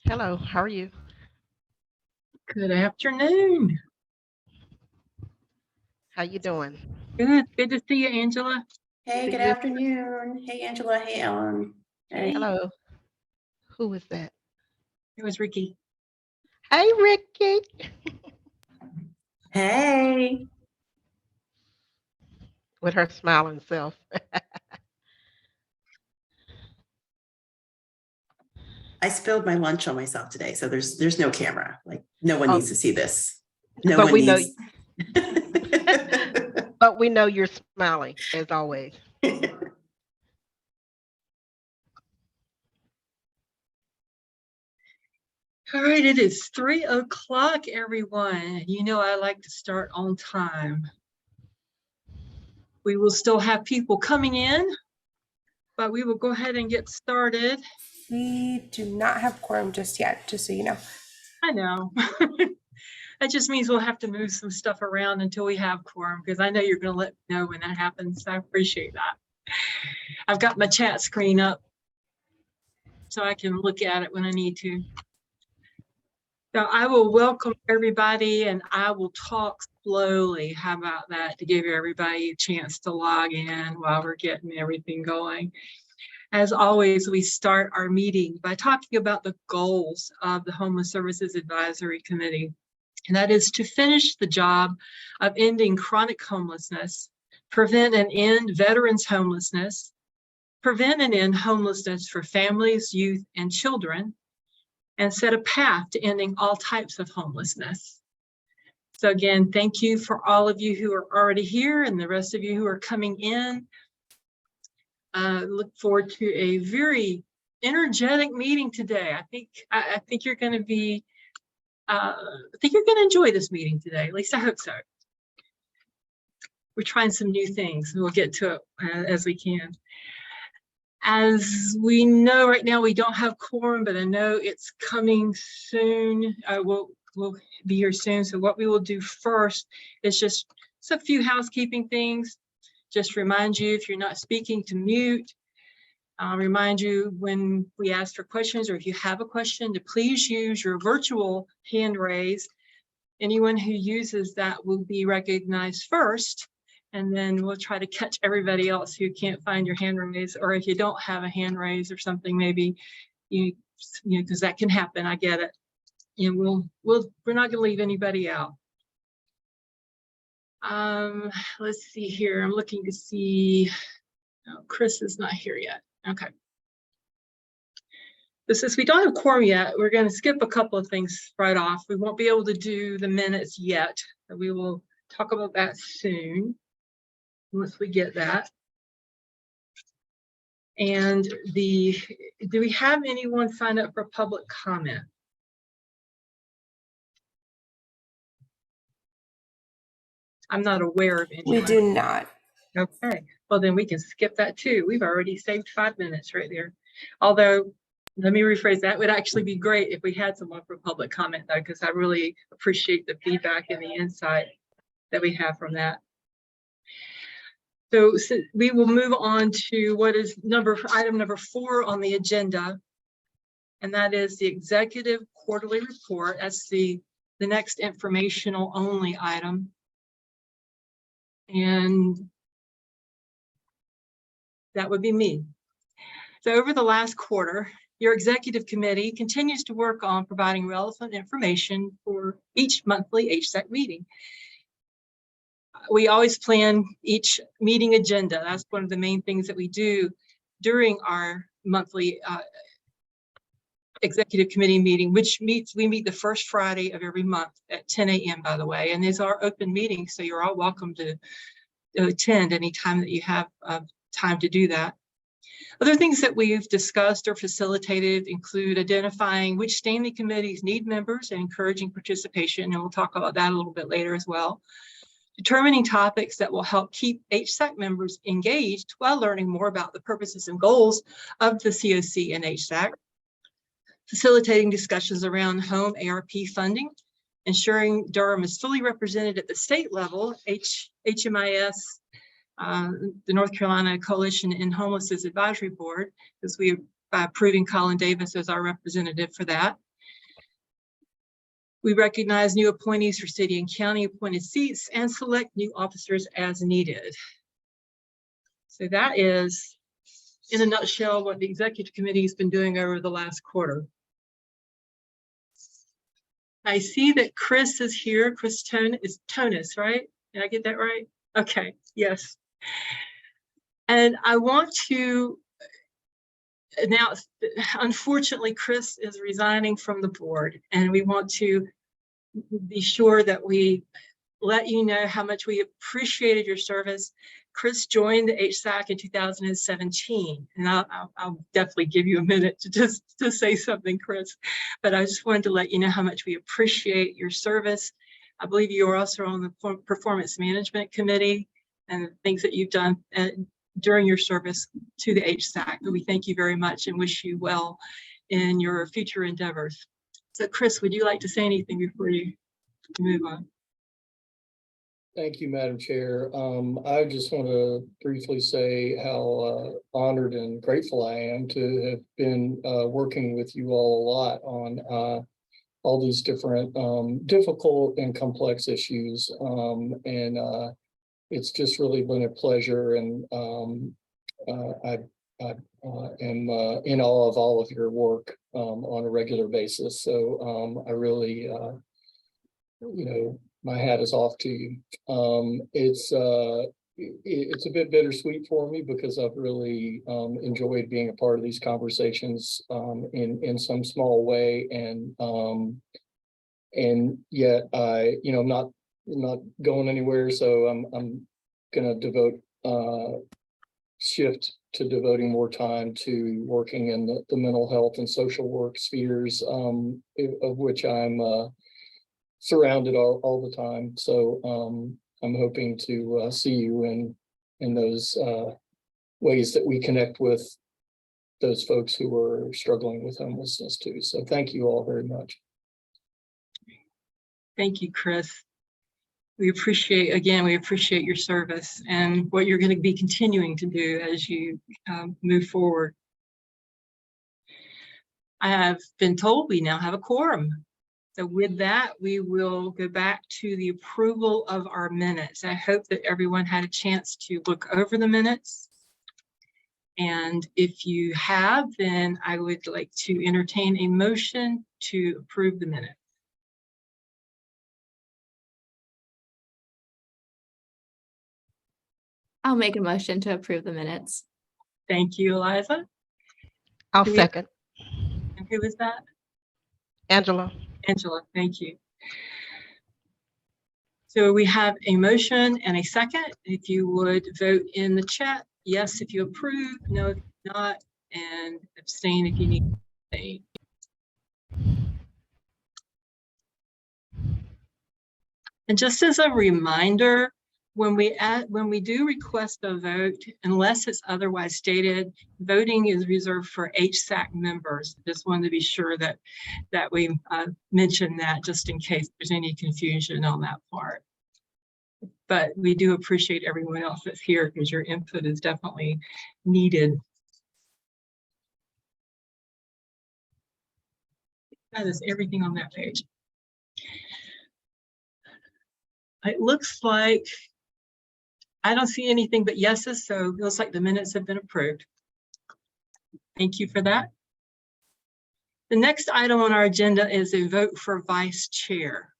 Hello, how are you? Good afternoon. How you doing? Good to see you, Angela. Hey, See good you. afternoon. Hey, Angela. Hey, Ellen. Hey. Hello. Who is that? It was Ricky. Hey, Ricky. Hey. With her smiling self. I spilled my lunch on myself today, so there's no camera. Like no one Oh, needs to see this. No but one we know, needs. but we know you're smiling as always. All right, it is 3 o'clock, everyone. You know I like to start on time. We will still have people coming in, but we will go ahead and get started. We do not have quorum just yet, just so you know. I know. That just means we'll have to move some stuff around until we have quorum, because I know you're going to let me know when that happens. I appreciate that. I've got my chat screen up so I can look at it when I need to. So I will welcome everybody and I will talk slowly. How about that, to give everybody a chance to log in while we're getting everything going. As always, we start our meeting by talking about the goals of the Homeless Services Advisory Committee. And that is to finish the job of ending chronic homelessness, prevent and end veterans homelessness, prevent and end homelessness for families, youth, and children, and set a path to ending all types of homelessness. So again, thank you for all of you who are already here and the rest of you who are coming in. Look forward to a very energetic meeting today. I think you're going to be, I think you're going to enjoy this meeting today. At least I hope so. We're trying some new things and we'll get to it as we can. As we know right now, we don't have quorum, but I know it's coming soon. We'll be here soon. So what we will do first is just a few housekeeping things. Just remind you, if you're not speaking, to mute. Remind you when we ask for questions, or if you have a question, to please use your virtual hand raise. Anyone who uses that will be recognized first. And then we'll try to catch everybody else who can't find your hand raise, or if you don't have a hand raise or something, maybe you know, because that can happen. I get it. And we're not going to leave anybody out. Let's see here. I'm looking to see. No, Chris is not here yet. Okay. Since we don't have quorum yet, we're going to skip a couple of things right off. We won't be able to do the minutes yet, but we will talk about that soon. Once we get that. And do we have anyone sign up for public comment? I'm not aware of anyone. We do not. Okay, well then we can skip that too. We've already saved 5 minutes right there. Although, let me rephrase that. It would actually be great if we had someone for public comment though, because I really appreciate the feedback and the insight that we have from that. So we will move on to what is item number 4 on the agenda, and that is the executive quarterly report. That's the next informational only item. And that would be me. So over the last quarter, your executive committee continues to work on providing relevant information for each monthly HSAC meeting. We always plan each meeting agenda. That's one of the main things that we do during our monthly executive committee meeting, which we meet the first Friday of every month at 10 a.m. by the way, and these are open meetings, so you're all welcome to attend anytime that you have time to do that. Other things that we've discussed or facilitated include identifying which standing committees need members and encouraging participation, and we'll talk about that a little bit later as well. Determining topics that will help keep HSAC members engaged while learning more about the purposes and goals of the COC and HSAC. Facilitating discussions around home ARP funding, ensuring Durham is fully represented at the state level, HMIS, the North Carolina Coalition in Homelessness Advisory Board, because by approving Colin Davis as our representative for that. We recognize new appointees for city and county appointed seats and select new officers as needed. So that is, in a nutshell, what the executive committee has been doing over the last quarter. I see that Chris is here. Chris Tonis, right? Did I get that right? Okay, yes. And I want to announce, unfortunately, Chris is resigning from the board, and we want to be sure that we let you know how much we appreciated your service. Chris joined the HSAC in 2017, and I'll definitely give you a minute to say something, Chris, but I just wanted to let you know how much we appreciate your service. I believe you are also on the Performance Management Committee and the things that you've done during your service to the HSAC. But we thank you very much and wish you well in your future endeavors. So Chris, would you like to say anything before you move on? Thank you, Madam Chair. I just want to briefly say how honored and grateful I am to have been working with you all a lot on all these different difficult and complex issues. It's just really been a pleasure, and I am in awe of all of your work on a regular basis. So I really, my hat is off to you. It's a bit bittersweet for me because I've really enjoyed being a part of these conversations in some small way, and yet I, not going anywhere. So I'm gonna shift to devoting more time to working in the mental health and social work spheres, of which I'm surrounded all the time. So I'm hoping to see you in those ways that we connect with those folks who are struggling with homelessness too. So thank you all very much. Thank you, Chris. We appreciate your service and what you're going to be continuing to do as you move forward. I have been told we now have a quorum. So with that, we will go back to the approval of our minutes. I hope that everyone had a chance to look over the minutes. And if you have, then I would like to entertain a motion to approve the minutes. I'll make a motion to approve the minutes. Thank you, Eliza. I'll second. And who is that? Angela. Angela, thank you. So we have a motion and a second. If you would vote in the chat, yes if you approve, no if not, and abstain if you need to abstain. And just as a reminder, when we do request a vote, unless it's otherwise stated, voting is reserved for HSAC members. Just wanted to be sure that we mention that just in case there's any confusion on that part. But we do appreciate everyone else that's here because your input is definitely needed. That is everything on that page. It looks like I don't see anything but yeses, so it looks like the minutes have been approved. Thank you for that. The next item on our agenda is a vote for vice chair.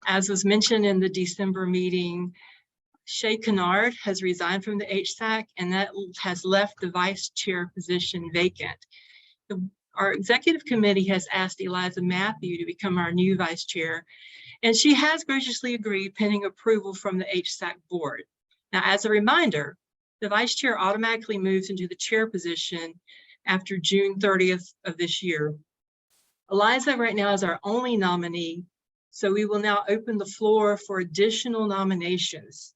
As was mentioned in the December meeting, Shay Kennard has resigned from the HSAC, and that has left the vice chair position vacant. Our executive committee has asked Eliza Matthew to become our new vice chair, and she has graciously agreed pending approval from the HSAC board. Now, as a reminder, the vice chair automatically moves into the chair position after June 30th of this year. Eliza right now is our only nominee, so we will now open the floor for additional nominations.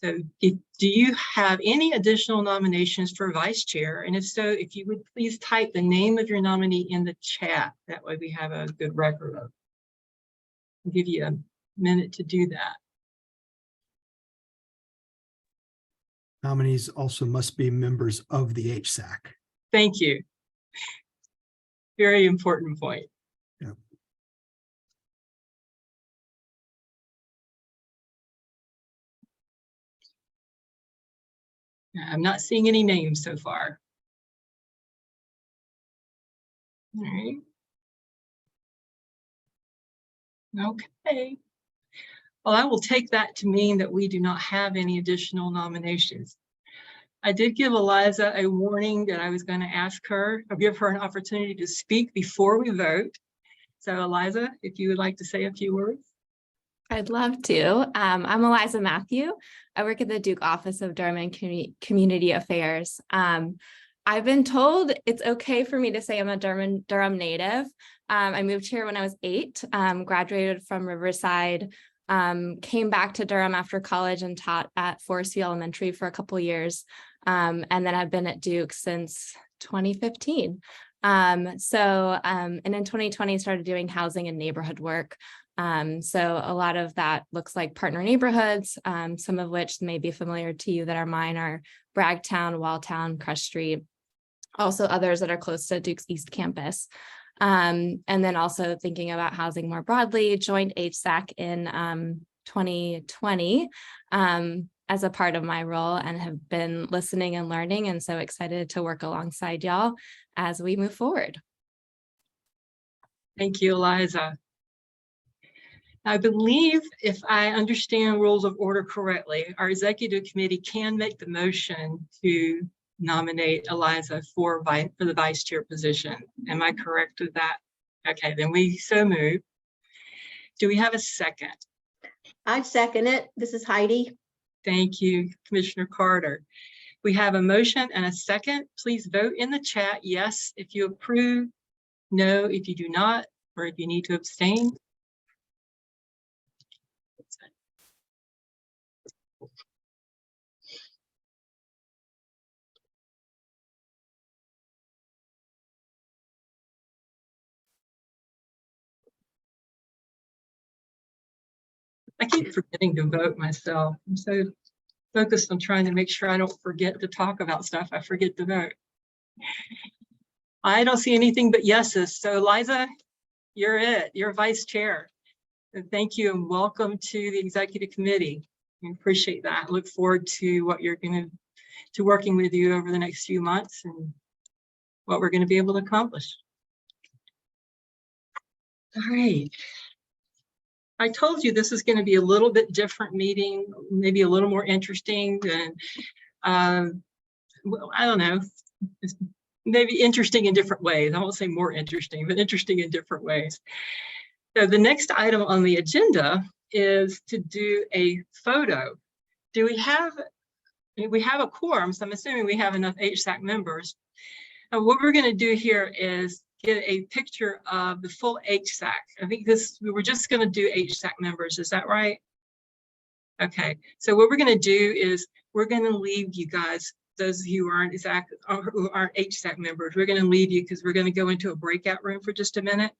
So do you have any additional nominations for vice chair? And if so, if you would please type the name of your nominee in the chat. That way we have a good record of it. I'll give you a minute to do that. Nominees also must be members of the HSAC. Thank you. Very important point. Yep. I'm not seeing any names so far. All right. Okay. Well, I will take that to mean that we do not have any additional nominations. I did give Eliza a warning that I was going to ask her, or give her an opportunity to speak before we vote. So Eliza, if you would like to say a few words. I'd love to. I'm Eliza Matthew. I work at the Duke Office of Durham and Community Affairs. I've been told it's okay for me to say I'm a Durham native. I moved here when I was 8, graduated from Riverside, came back to Durham after college and taught at Forest View Elementary for a couple years. And then I've been at Duke since 2015. And in 2020 started doing housing and neighborhood work. So a lot of that looks like partner neighborhoods, some of which may be familiar to you that are mine are Bragtown, Walltown, Crush Street, also others that are close to Duke's East Campus. And then also thinking about housing more broadly, joined HSAC in 2020 as a part of my role and have been listening and learning, and so excited to work alongside y'all as we move forward. Thank you, Eliza. I believe, if I understand rules of order correctly, our executive committee can make the motion to nominate Eliza for the vice chair position. Am I correct with that? Okay, then we so move. Do we have a second? I second it. This is Heidi. Thank you, Commissioner Carter. We have a motion and a second. Please vote in the chat. Yes, if you approve, no, if you do not, or if you need to abstain. I keep forgetting to vote myself. I'm so focused on trying to make sure I don't forget to talk about stuff. I forget to vote. I don't see anything but yeses. So Eliza, you're it. You're vice chair. And thank you and welcome to the executive committee. I appreciate that. I look forward to what you're going to working with you over the next few months and what we're going to be able to accomplish. All right. I told you this is going to be a little bit different meeting, maybe a little more interesting than, well, I don't know, maybe interesting in different ways. I won't say more interesting, but interesting in different ways. So the next item on the agenda is to do a photo. Do we have a quorum? So I'm assuming we have enough HSAC members. And what we're going to do here is get a picture of the full HSAC. I think we were just going to do HSAC members. Is that right? Okay. So what we're going to do is we're going to leave you guys, those of you who aren't HSAC members, we're going to leave you because we're going to go into a breakout room for just a minute.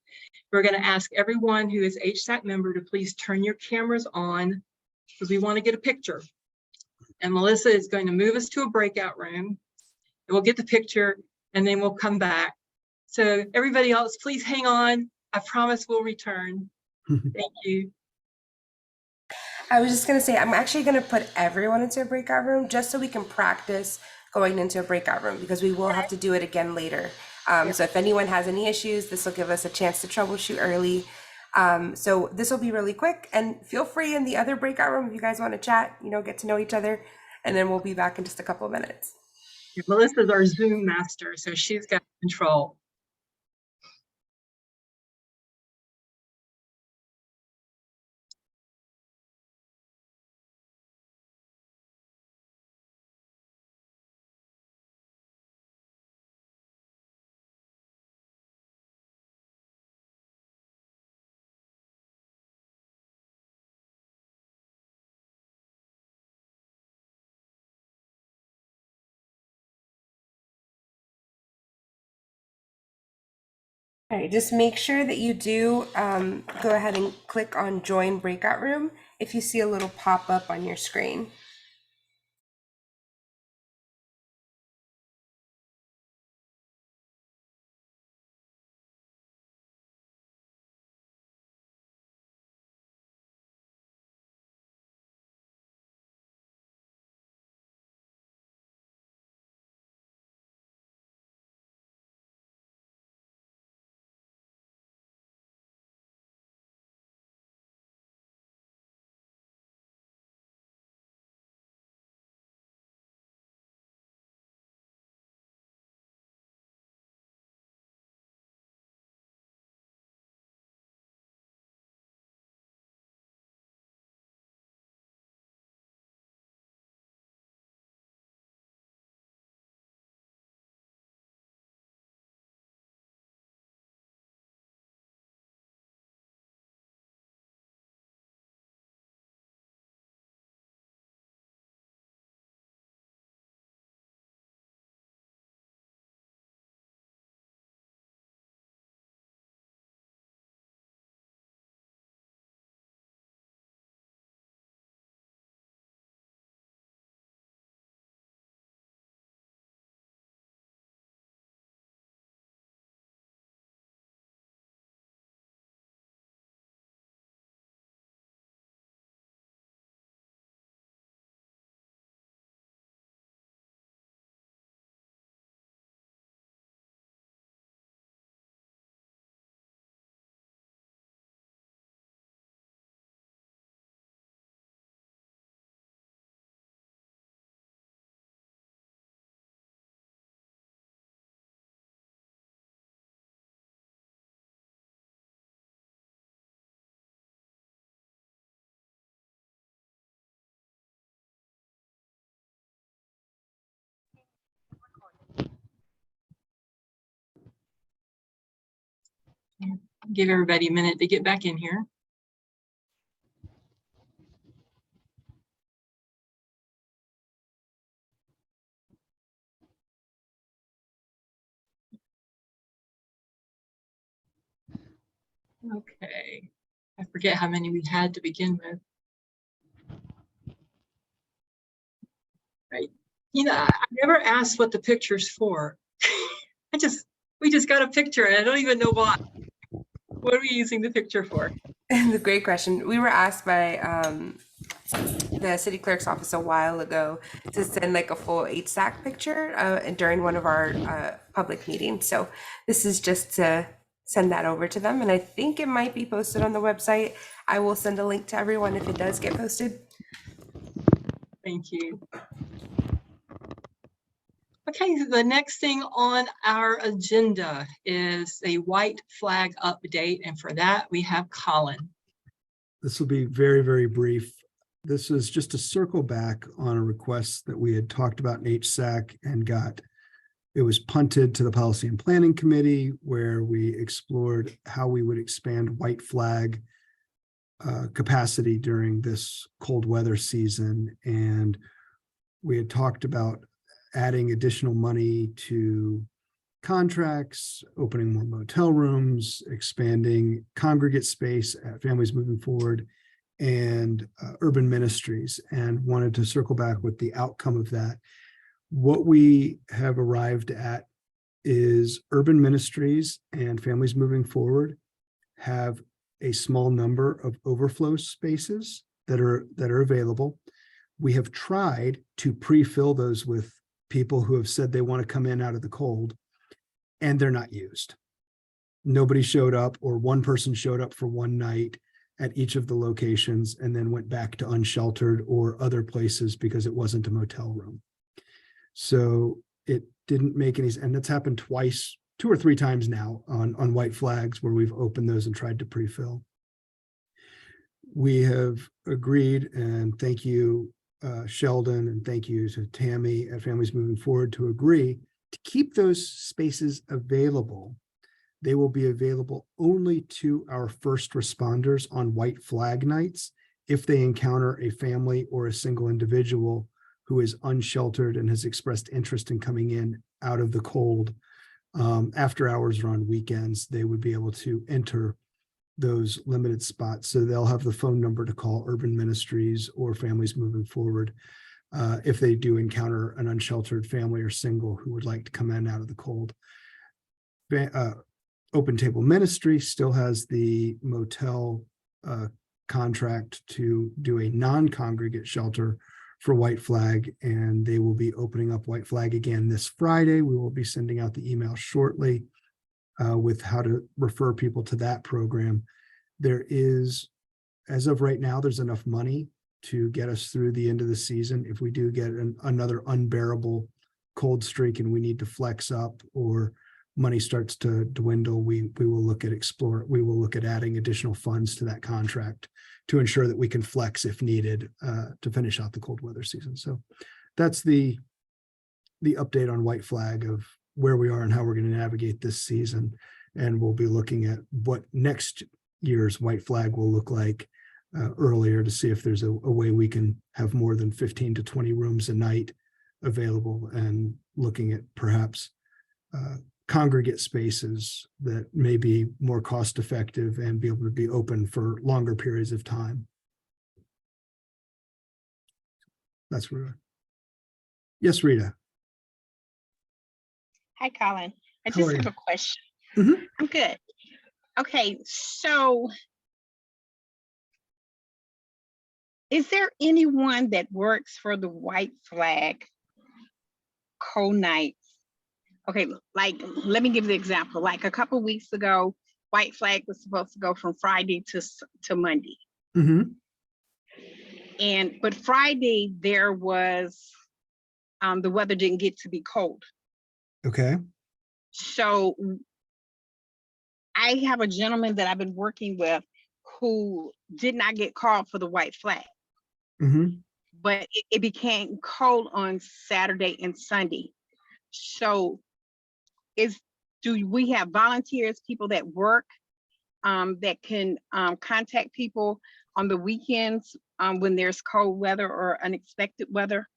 We're going to ask everyone who is HSAC member to please turn your cameras on because we want to get a picture. And Melissa is going to move us to a breakout room. We'll get the picture and then we'll come back. So everybody else, please hang on. I promise we'll return. Thank you. I was just going to say, I'm actually going to put everyone into a breakout room just so we can practice going into a breakout room because we will have to do it again later. So if anyone has any issues, this will give us a chance to troubleshoot early. So this will be really quick, and feel free in the other breakout room if you guys want to chat, get to know each other, and then we'll be back in just a couple of minutes. Melissa's our Zoom master, so she's got control. All right, just make sure that you do go ahead and click on join breakout room if you see a little pop up on your screen. Give everybody a minute to get back in here. Okay, I forget how many we had to begin with. Right. You know, I never asked what the picture's for. We just got a picture and I don't even know why. What are we using the picture for? The great question. We were asked by the city clerk's office a while ago to send like a full HSAC picture during one of our public meetings. So this is just to send that over to them. And I think it might be posted on the website. I will send a link to everyone if it does get posted. Thank you. Okay, the next thing on our agenda is a white flag update. And for that, we have Colin. This will be very, very brief. This is just to circle back on a request that we had talked about in HSAC and it was punted to the Policy and Planning Committee, where we explored how we would expand white flag capacity during this cold weather season. And we had talked about adding additional money to contracts, opening more motel rooms, expanding congregate space at Families Moving Forward, and urban ministries, and wanted to circle back with the outcome of that. What we have arrived at is urban ministries and Families Moving Forward have a small number of overflow spaces that are available. We have tried to pre-fill those with people who have said they want to come in out of the cold, and they're not used. Nobody showed up, or one person showed up for one night at each of the locations and then went back to unsheltered or other places because it wasn't a motel room. So it didn't make any sense. And that's happened twice, 2 or 3 times now on white flags where we've opened those and tried to pre-fill. We have agreed, and thank you, Sheldon, and thank you to Tammy at Families Moving Forward, to agree to keep those spaces available. They will be available only to our first responders on white flag nights if they encounter a family or a single individual who is unsheltered and has expressed interest in coming in out of the cold. After hours or on weekends, they would be able to enter those limited spots. So they'll have the phone number to call urban ministries or Families Moving Forward if they do encounter an unsheltered family or single who would like to come in out of the cold. Open Table Ministry still has the motel contract to do a non-congregate shelter for white flag, and they will be opening up white flag again this Friday. We will be sending out the email shortly with how to refer people to that program. There is, as of right now, there's enough money to get us through the end of the season. If we do get another unbearable cold streak and we need to flex up, or money starts to dwindle, we will look at adding additional funds to that contract to ensure that we can flex if needed to finish out the cold weather season. So that's the update on white flag of where we are and how we're going to navigate this season. And we'll be looking at what next year's white flag will look like earlier to see if there's a way we can have more than 15 to 20 rooms a night available, and looking at perhaps congregate spaces that may be more cost effective and be able to be open for longer periods of time. That's where we are. Yes, Rita. Hi, Colin. I How just are have you? a question. Mhm. I'm good. Okay, so is there anyone that works for the white flag cold nights? Okay, like, let me give you the example. Like a couple weeks ago, white flag was supposed to go from Friday to Monday. Mm-hmm. But Friday there was, the weather didn't get to be cold. Okay. So I have a gentleman that I've been working with who did not get called for the white flag, Mm-hmm. but it became cold on Saturday and Sunday. So do we have volunteers, people that work that can contact people on the weekends when there's cold weather or unexpected weather?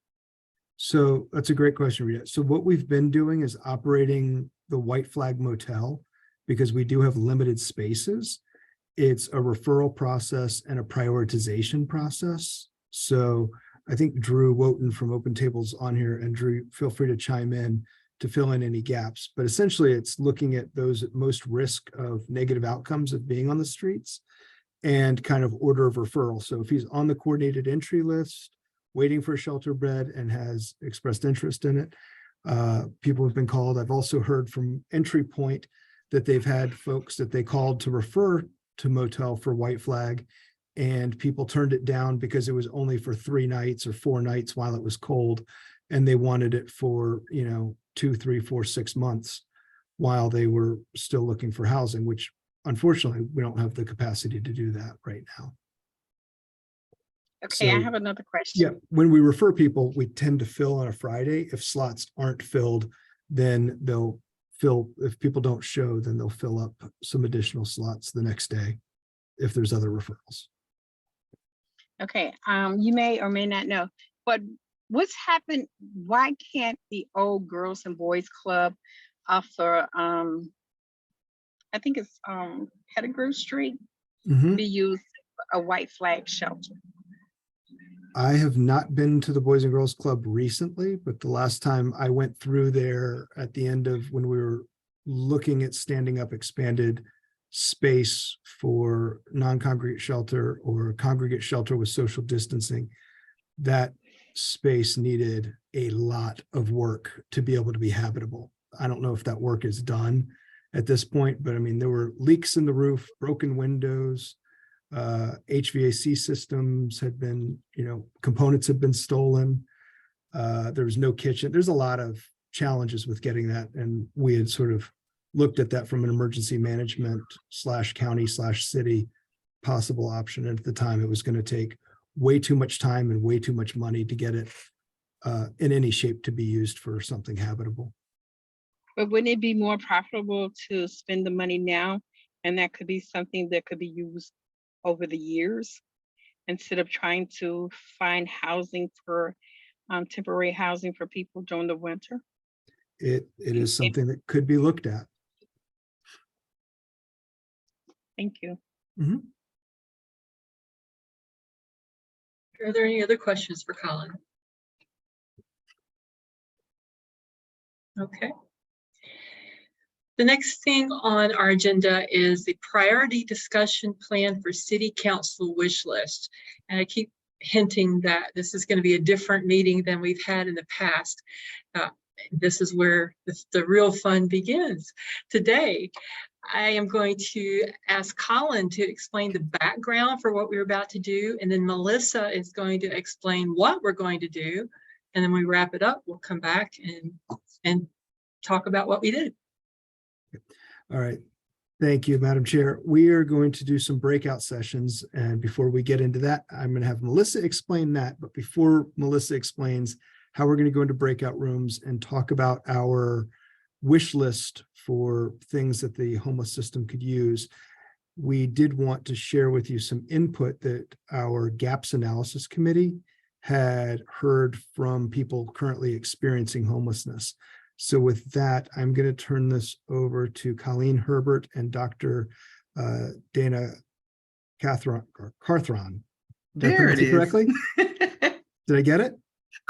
So that's a great question, Rita. So what we've been doing is operating the White Flag Motel because we do have limited spaces. It's a referral process and a prioritization process. So I think Drew Wotan from Open Tables on here, and Drew, feel free to chime in to fill in any gaps. But essentially it's looking at those at most risk of negative outcomes of being on the streets and kind of order of referral. So if he's on the coordinated entry list, waiting for a shelter bed and has expressed interest in it, people have been called. I've also heard from Entry Point that they've had folks that they called to refer to motel for White Flag, and people turned it down because it was only for 3 nights or 4 nights while it was cold, and they wanted it for 2, 3, 4, 6 months while they were still looking for housing, which unfortunately we don't have the capacity to do that right now. Okay, I So, have another question. yeah, when we refer people, we tend to fill on a Friday. If slots aren't filled, then they'll fill. If people don't show, then they'll fill up some additional slots the next day if there's other referrals. Okay, you may or may not know, but what's happened? Why can't the old Girls and Boys Club offer, I think it's Pettigrew Street, Mhm. be used a White Flag shelter? I have not been to the Boys and Girls Club recently, but the last time I went through there at the end of when we were looking at standing up expanded space for non-congregate shelter or congregate shelter with social distancing, that space needed a lot of work to be able to be habitable. I don't know if that work is done at this point, but I mean, there were leaks in the roof, broken windows, HVAC systems had been, components had been stolen. There was no kitchen. There's a lot of challenges with getting that. And we had sort of looked at that from an emergency management / county / city possible option. And at the time, it was going to take way too much time and way too much money to get it in any shape to be used for something habitable. But wouldn't it be more profitable to spend the money now? And that could be something that could be used over the years instead of trying to find housing for temporary housing for people during the winter? It is something that could be looked at. Thank you. Mhm. Are there any other questions for Colin? Okay. The next thing on our agenda is the priority discussion plan for city council wish list. And I keep hinting that this is going to be a different meeting than we've had in the past. This is where the real fun begins. Today, I am going to ask Colin to explain the background for what we're about to do. And then Melissa is going to explain what we're going to do. And then when we wrap it up, we'll come back and talk about what we did. All right. Thank you, Madam Chair. We are going to do some breakout sessions. And before we get into that, I'm going to have Melissa explain that. But before Melissa explains how we're going to go into breakout rooms and talk about our wish list for things that the homeless system could use, we did want to share with you some input that our gaps analysis committee had heard from people currently experiencing homelessness. So with that, I'm going to turn this over to Colleen Herbert and Dr. Dana Carthron. Did I There pronounce it is. correctly? Did I get it?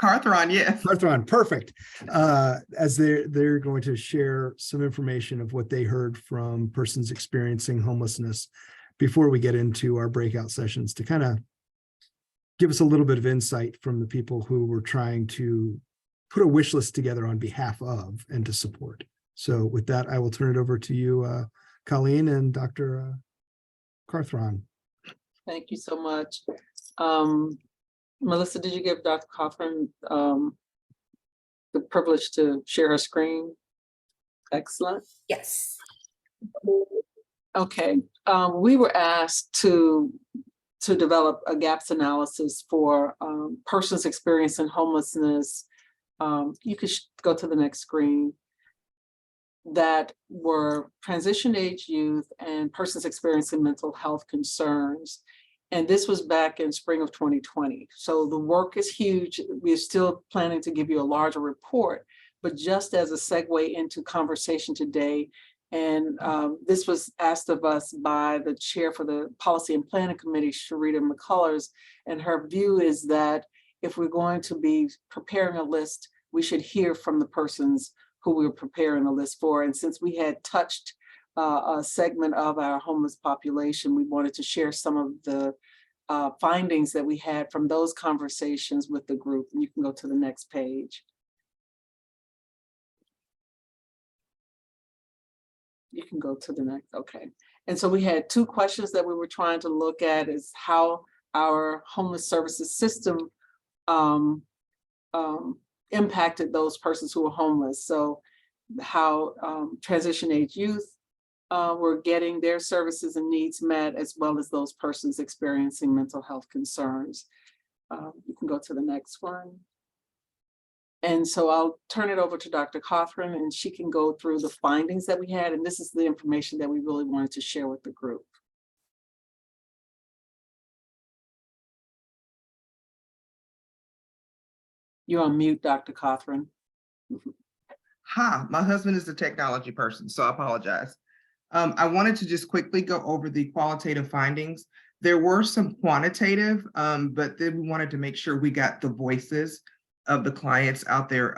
Carthron, yes. Carthron, perfect. As they're going to share some information of what they heard from persons experiencing homelessness before we get into our breakout sessions to kind of give us a little bit of insight from the people who were trying to put a wish list together on behalf of and to support. So with that, I will turn it over to you, Colleen and Dr. Carthron. Thank you so much. Melissa, did you give Dr. Cochran the privilege to share her screen? Excellent. Yes. Okay, we were asked to develop a gaps analysis for persons experiencing homelessness. You could go to the next screen. that were transition age youth and persons experiencing mental health concerns. And this was back in spring of 2020. So the work is huge. We're still planning to give you a larger report, but just as a segue into conversation today, and this was asked of us by the chair for the Policy and Planning Committee, Sharita McCullers, and her view is that if we're going to be preparing a list, we should hear from the persons who we were preparing a list for. And since we had touched a segment of our homeless population, we wanted to share some of the findings that we had from those conversations with the group. And you can go to the next page. You can go to the next, okay. And so we had two questions that we were trying to look at is how our homeless services system impacted those persons who were homeless. So how transition age youth were getting their services and needs met, as well as those persons experiencing mental health concerns. You can go to the next one. And so I'll turn it over to Dr. Cothran, and she can go through the findings that we had. And this is the information that we really wanted to share with the group. You're on mute, Dr. Cothran. Ha, my husband is a technology person, so I apologize. I wanted to just quickly go over the qualitative findings. There were some quantitative, but then we wanted to make sure we got the voices of the clients out there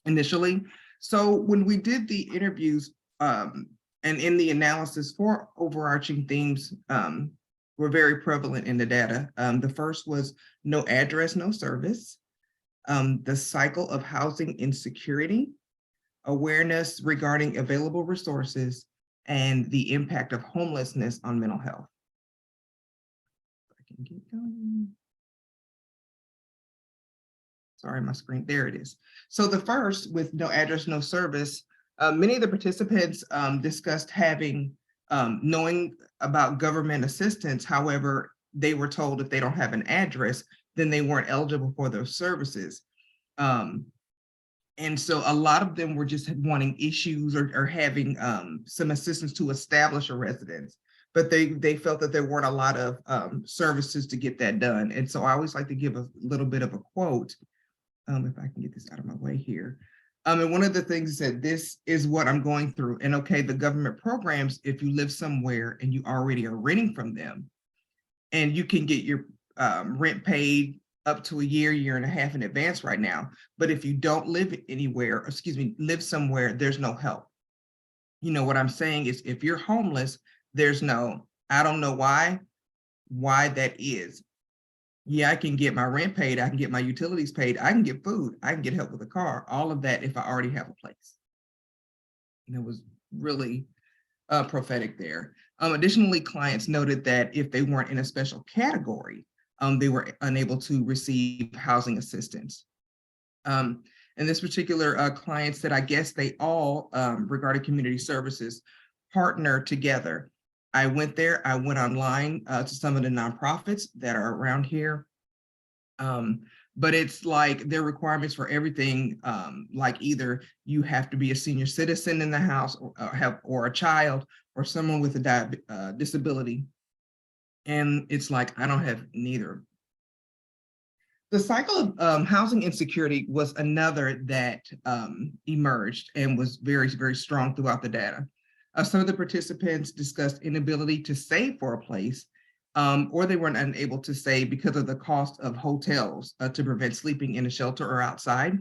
initially. So when we did the interviews and in the analysis, for overarching themes were very prevalent in the data. The first was no address, no service. The cycle of housing insecurity, awareness regarding available resources, and the impact of homelessness on mental health. I can keep going. Sorry, my screen, there it is. So the first, with no address, no service, many of the participants discussed having, knowing about government assistance. However, they were told if they don't have an address, then they weren't eligible for those services. And so a lot of them were just wanting issues or having some assistance to establish a residence, but they felt that there weren't a lot of services to get that done. And so I always like to give a little bit of a quote, if I can get this out of my way here. And one of the things that this is what I'm going through. And okay, the government programs, if you live somewhere and you already are renting from them, and you can get your rent paid up to a year and a half in advance right now. But if you don't live anywhere, live somewhere, there's no help. You know what I'm saying is if you're homeless, there's no, I don't know why that is. Yeah, I can get my rent paid, I can get my utilities paid, I can get food, I can get help with a car, all of that if I already have a place. And it was really prophetic there. Additionally, clients noted that if they weren't in a special category, they were unable to receive housing assistance. And this particular client said, I guess they all, regarding community services, partner together. I went there, I went online to some of the nonprofits that are around here. But it's like their requirements for everything, like either you have to be a senior citizen in the house or a child or someone with a disability. And it's like, I don't have neither. The cycle of housing insecurity was another that emerged and was very, very strong throughout the data. Some of the participants discussed inability to save for a place, or they weren't unable to save because of the cost of hotels to prevent sleeping in a shelter or outside.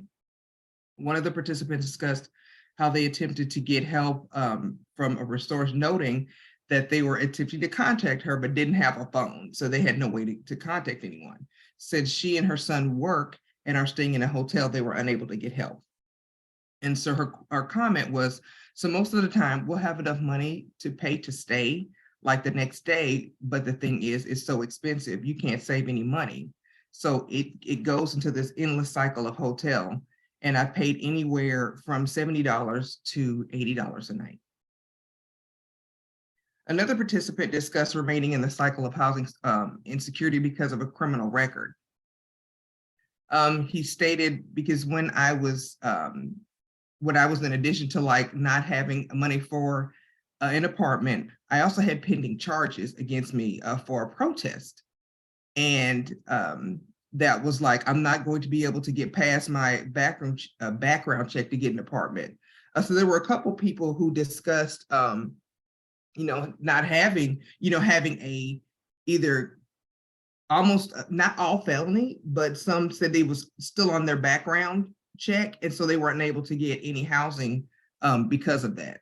One of the participants discussed how they attempted to get help from a resource, noting that they were attempting to contact her but didn't have a phone, so they had no way to contact anyone. Since she and her son work and are staying in a hotel, they were unable to get help. And so her comment was, so most of the time we'll have enough money to pay to stay like the next day, but the thing is, it's so expensive, you can't save any money. So it goes into this endless cycle of hotel. And I paid anywhere from $70 to $80 a night. Another participant discussed remaining in the cycle of housing insecurity because of a criminal record. He stated, because when I was what I was in addition to like not having money for an apartment, I also had pending charges against me for a protest. And that was like, I'm not going to be able to get past my background check to get an apartment. So there were a couple people who discussed, not having, having a either almost not all felony, but some said they was still on their background check. And so they weren't able to get any housing because of that.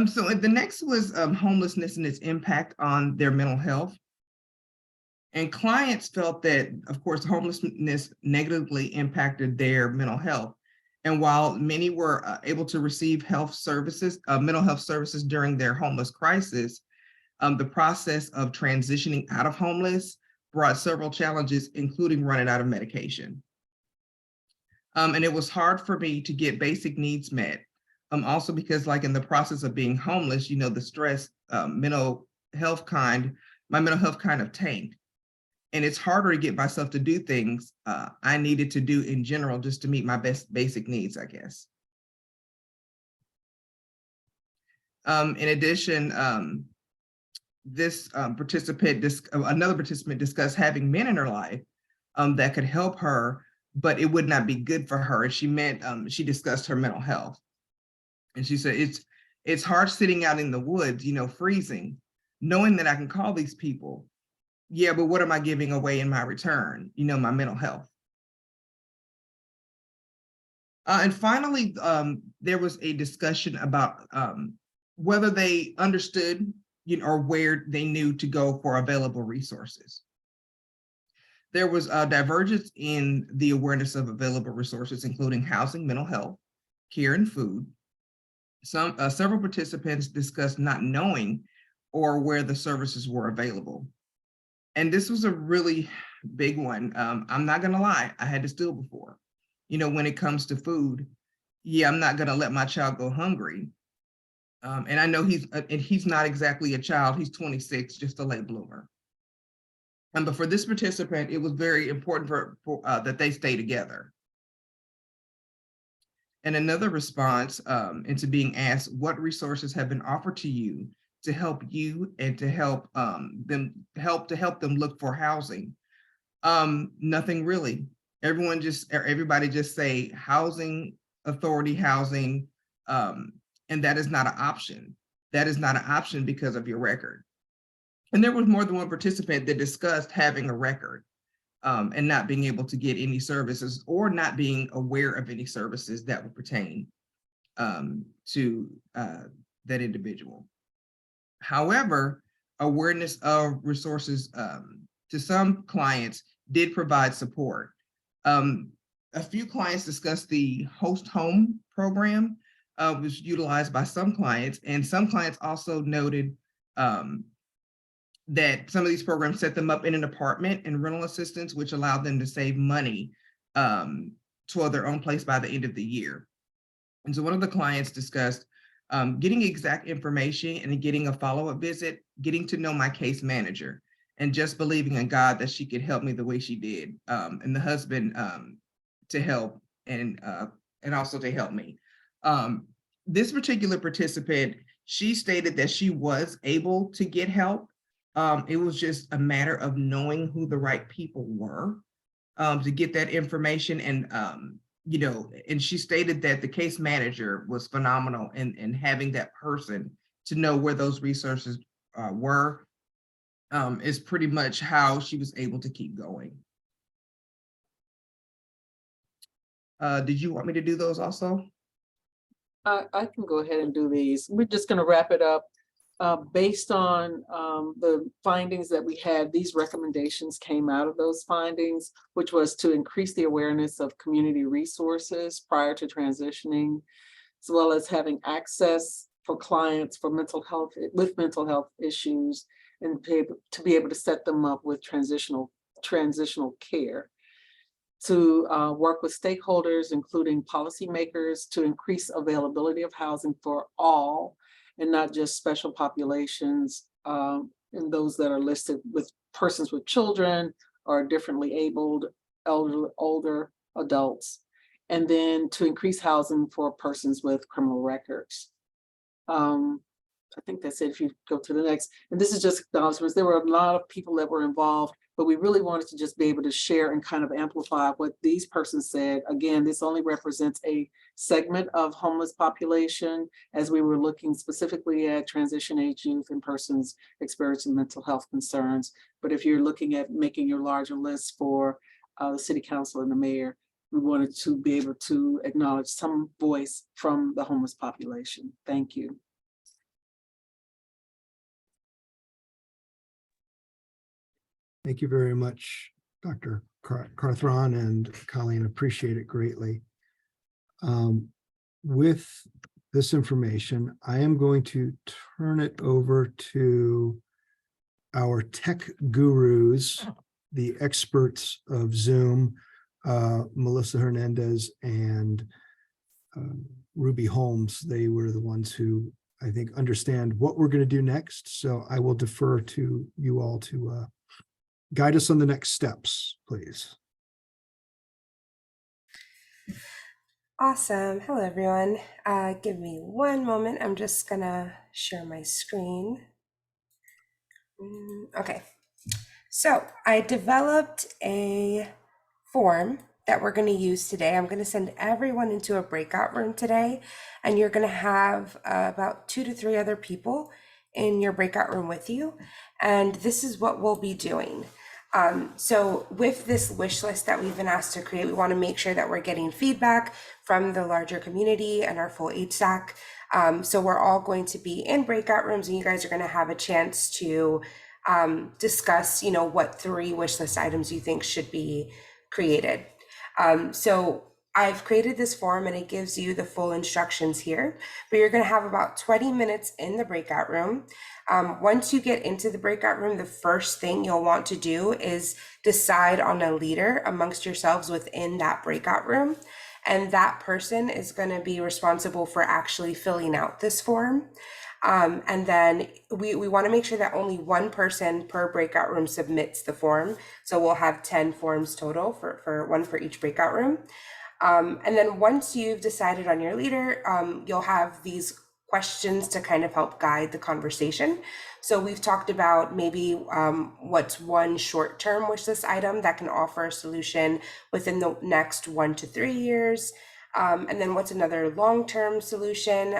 So the next was homelessness and its impact on their mental health. And clients felt that, of course, homelessness negatively impacted their mental health. And while many were able to receive health services, mental health services during their homeless crisis, the process of transitioning out of homeless brought several challenges, including running out of medication. And it was hard for me to get basic needs met. Also because like in the process of being homeless, the stress, my mental health kind of tanked. And it's harder to get myself to do things I needed to do in general just to meet my basic needs, I guess. In addition, another participant discussed having men in her life that could help her, but it would not be good for her. She discussed her mental health. And she said, it's hard sitting out in the woods, freezing, knowing that I can call these people. Yeah, but what am I giving away in my return? My mental health. And finally, there was a discussion about whether they understood, or where they knew to go for available resources. There was a divergence in the awareness of available resources, including housing, mental health, care, and food. Several participants discussed not knowing or where the services were available. And this was a really big one. I'm not gonna lie, I had to steal before. When it comes to food, yeah, I'm not gonna let my child go hungry. And I know he's not exactly a child, he's 26, just a late bloomer. But for this participant, it was very important for that they stay together. And another response into being asked, what resources have been offered to you to help you and to help them look for housing? Nothing really. Everybody just say housing authority, housing, and that is not an option. That is not an option because of your record. And there was more than one participant that discussed having a record and not being able to get any services or not being aware of any services that would pertain to that individual. However, awareness of resources to some clients did provide support. A few clients discussed the host home program was utilized by some clients, and some clients also noted that some of these programs set them up in an apartment and rental assistance, which allowed them to save money toward their own place by the end of the year. And so one of the clients discussed getting exact information and getting a follow-up visit, getting to know my case manager, and just believing in God that she could help me the way she did, and the husband to help and also to help me. This particular participant, she stated that she was able to get help. It was just a matter of knowing who the right people were to get that information. And, and she stated that the case manager was phenomenal in having that person to know where those resources were, is pretty much how she was able to keep going. Did you want me to do those also? I can go ahead and do these. We're just going to wrap it up. Based on the findings that we had, these recommendations came out of those findings, which was to increase the awareness of community resources prior to transitioning, as well as having access for clients with mental health issues, and to be able to set them up with transitional care. To work with stakeholders, including policymakers, to increase availability of housing for all, and not just special populations, and those that are listed with persons with children or differently abled, older adults, and then to increase housing for persons with criminal records. I think that's it. If you go to the next, and this is just acknowledgements. There were a lot of people that were involved, but we really wanted to just be able to share and kind of amplify what these persons said. Again, this only represents a segment of homeless population, as we were looking specifically at transition age youth and persons experiencing mental health concerns. But if you're looking at making your larger list for the city council and the mayor, we wanted to be able to acknowledge some voice from the homeless population. Thank you. Thank you very much, Dr. Carthron and Colleen. Appreciate it greatly. With this information, I am going to turn it over to our tech gurus, the experts of Zoom, Melissa Hernandez and Ruby Holmes. They were the ones who I think understand what we're going to do next. So I will defer to you all to guide us on the next steps, please. Awesome. Hello, everyone. Give me one moment. I'm just gonna share my screen. Okay. So I developed a form that we're going to use today. I'm going to send everyone into a breakout room today, and you're going to have about 2 to 3 other people in your breakout room with you. And this is what we'll be doing. So with this wish list that we've been asked to create, we want to make sure that we're getting feedback from the larger community and our full HSAC. So we're all going to be in breakout rooms, and you guys are going to have a chance to discuss, what 3 wish list items you think should be created. So I've created this form and it gives you the full instructions here, but you're going to have about 20 minutes in the breakout room. Once you get into the breakout room, the first thing you'll want to do is decide on a leader amongst yourselves within that breakout room. And that person is going to be responsible for actually filling out this form. And then we want to make sure that only 1 person per breakout room submits the form. So we'll have 10 forms total for 1 for each breakout room. And then once you've decided on your leader, you'll have these questions to kind of help guide the conversation. So we've talked about maybe what's one short-term wish list item that can offer a solution within the next 1 to 3 years. And then what's another long-term solution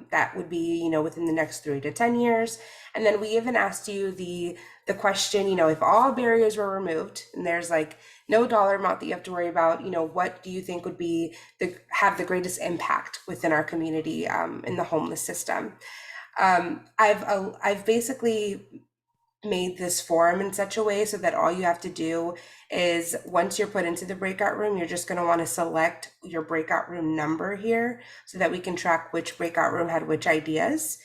that would be, within the next 3 to 10 years. And then we even asked you the question, if all barriers were removed and there's like no dollar amount that you have to worry about, what do you think would be have the greatest impact within our community in the homeless system? I've basically made this form in such a way so that all you have to do is once you're put into the breakout room, you're just going to want to select your breakout room number here so that we can track which breakout room had which ideas.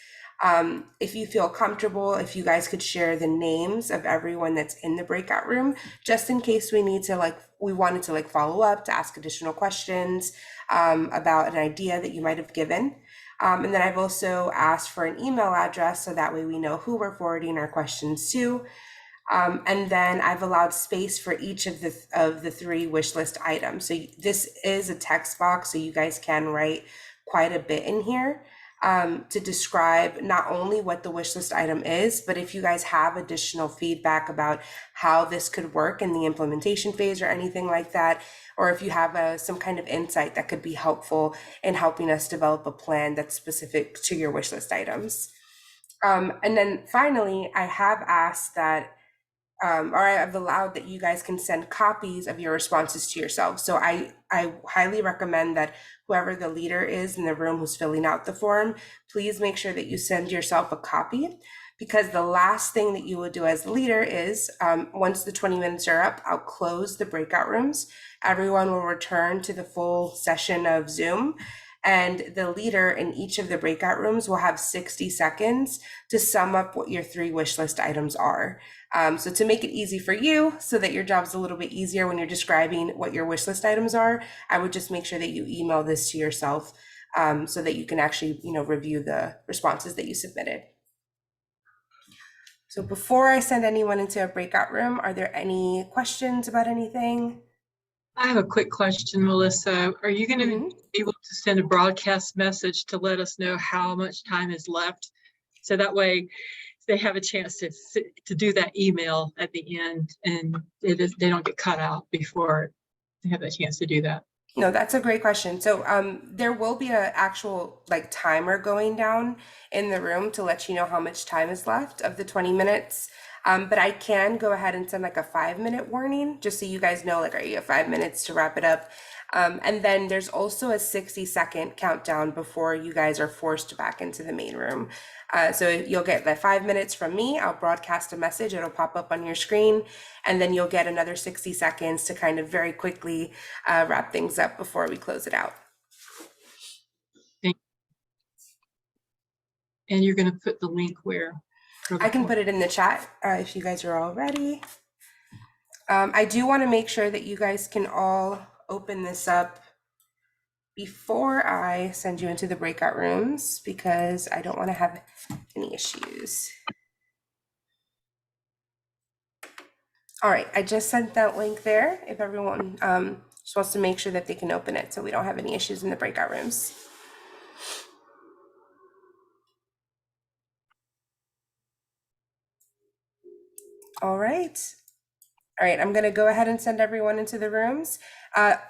If you feel comfortable, if you guys could share the names of everyone that's in the breakout room, just in case we need to we wanted to follow up to ask additional questions about an idea that you might have given. And then I've also asked for an email address so that way we know who we're forwarding our questions to. And then I've allowed space for each of the 3 wish list items. So this is a text box, so you guys can write quite a bit in here to describe not only what the wish list item is, but if you guys have additional feedback about how this could work in the implementation phase or anything like that, or if you have some kind of insight that could be helpful in helping us develop a plan that's specific to your wish list items. And then finally, I have asked that or I've allowed that you guys can send copies of your responses to yourselves. So I highly recommend that whoever the leader is in the room who's filling out the form, please make sure that you send yourself a copy, because the last thing that you will do as leader is once the 20 minutes are up, I'll close the breakout rooms. Everyone will return to the full session of Zoom. And the leader in each of the breakout rooms will have 60 seconds to sum up what your 3 wish list items are. So to make it easy for you, so that your job's a little bit easier when you're describing what your wish list items are, I would just make sure that you email this to yourself so that you can actually, review the responses that you submitted. So before I send anyone into a breakout room, are there any questions about anything? I have a quick question, Melissa. Are you going to Mhm. be able to send a broadcast message to let us know how much time is left? So that way they have a chance to do that email at the end and they don't get cut out before they have a chance to do that. No, that's a great question. So there will be an actual like timer going down in the room to let you know how much time is left of the 20 minutes. But I can go ahead and send like a 5-minute warning just so you guys know, like, all right, you have 5 minutes to wrap it up. And then there's also a 60-second countdown before you guys are forced back into the main room. So you'll get the 5 minutes from me. I'll broadcast a message. It'll pop up on your screen. And then you'll get another 60 seconds to kind of very quickly wrap things up before we close it out. And you're going to put the link where? I can put it in the chat if you guys are all ready. I do want to make sure that you guys can all open this up before I send you into the breakout rooms because I don't want to have any issues. All right, I just sent that link there if everyone just wants to make sure that they can open it so we don't have any issues in the breakout rooms. All right. All right, I'm going to go ahead and send everyone into the rooms.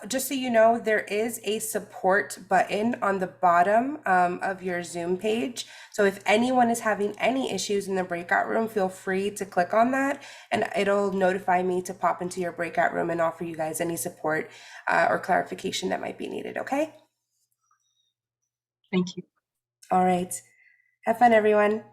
Just so you know, there is a support button on the bottom of your Zoom page. So if anyone is having any issues in the breakout room, feel free to click on that and it'll notify me to pop into your breakout room and offer you guys any support or clarification that might be needed, okay? Thank you. All right. Have fun, everyone.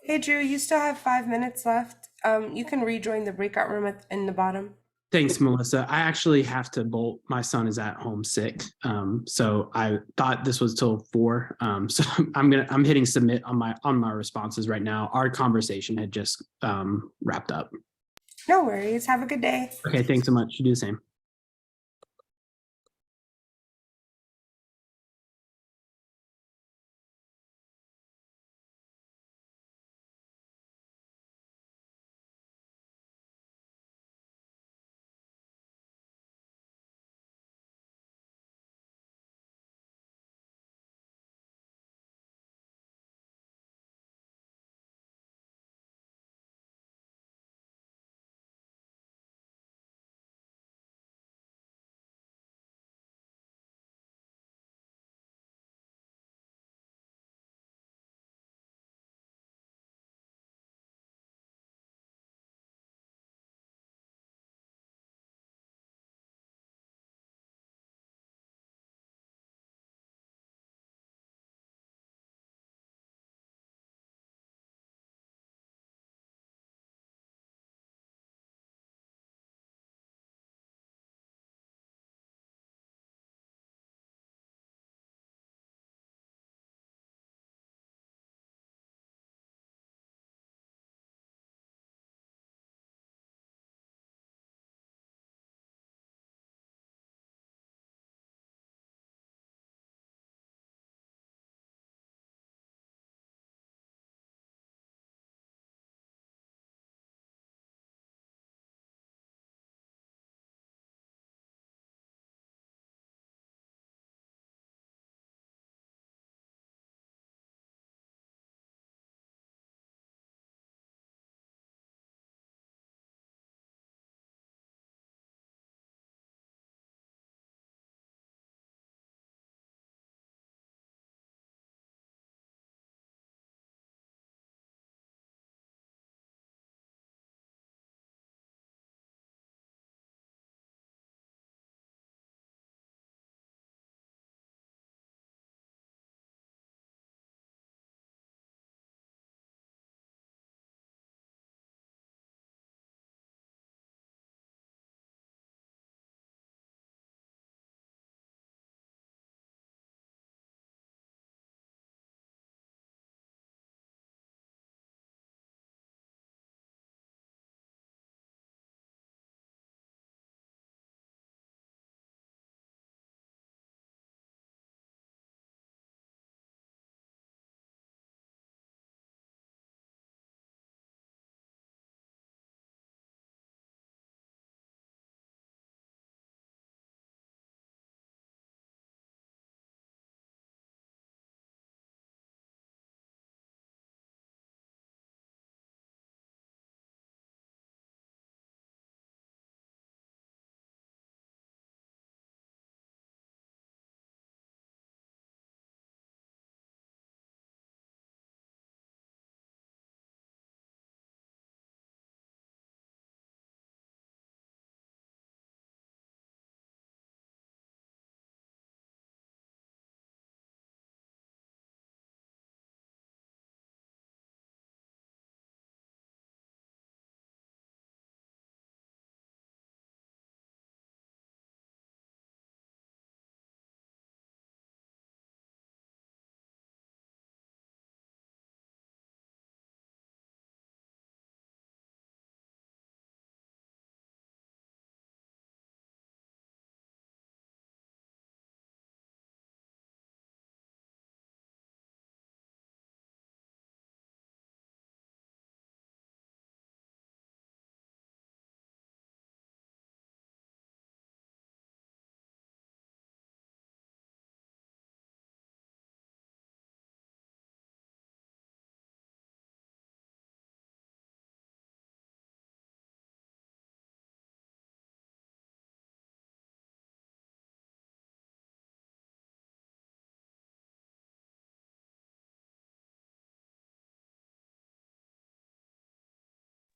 Hey Drew, you still have 5 minutes left. You can rejoin the breakout room in the bottom. Thanks, Melissa. I actually have to bolt. My son is at home sick. So I thought this was till 4. So I'm hitting submit on my responses right now. Our conversation had just wrapped up. No worries. Have a good day. Okay, thanks so much. You do the same.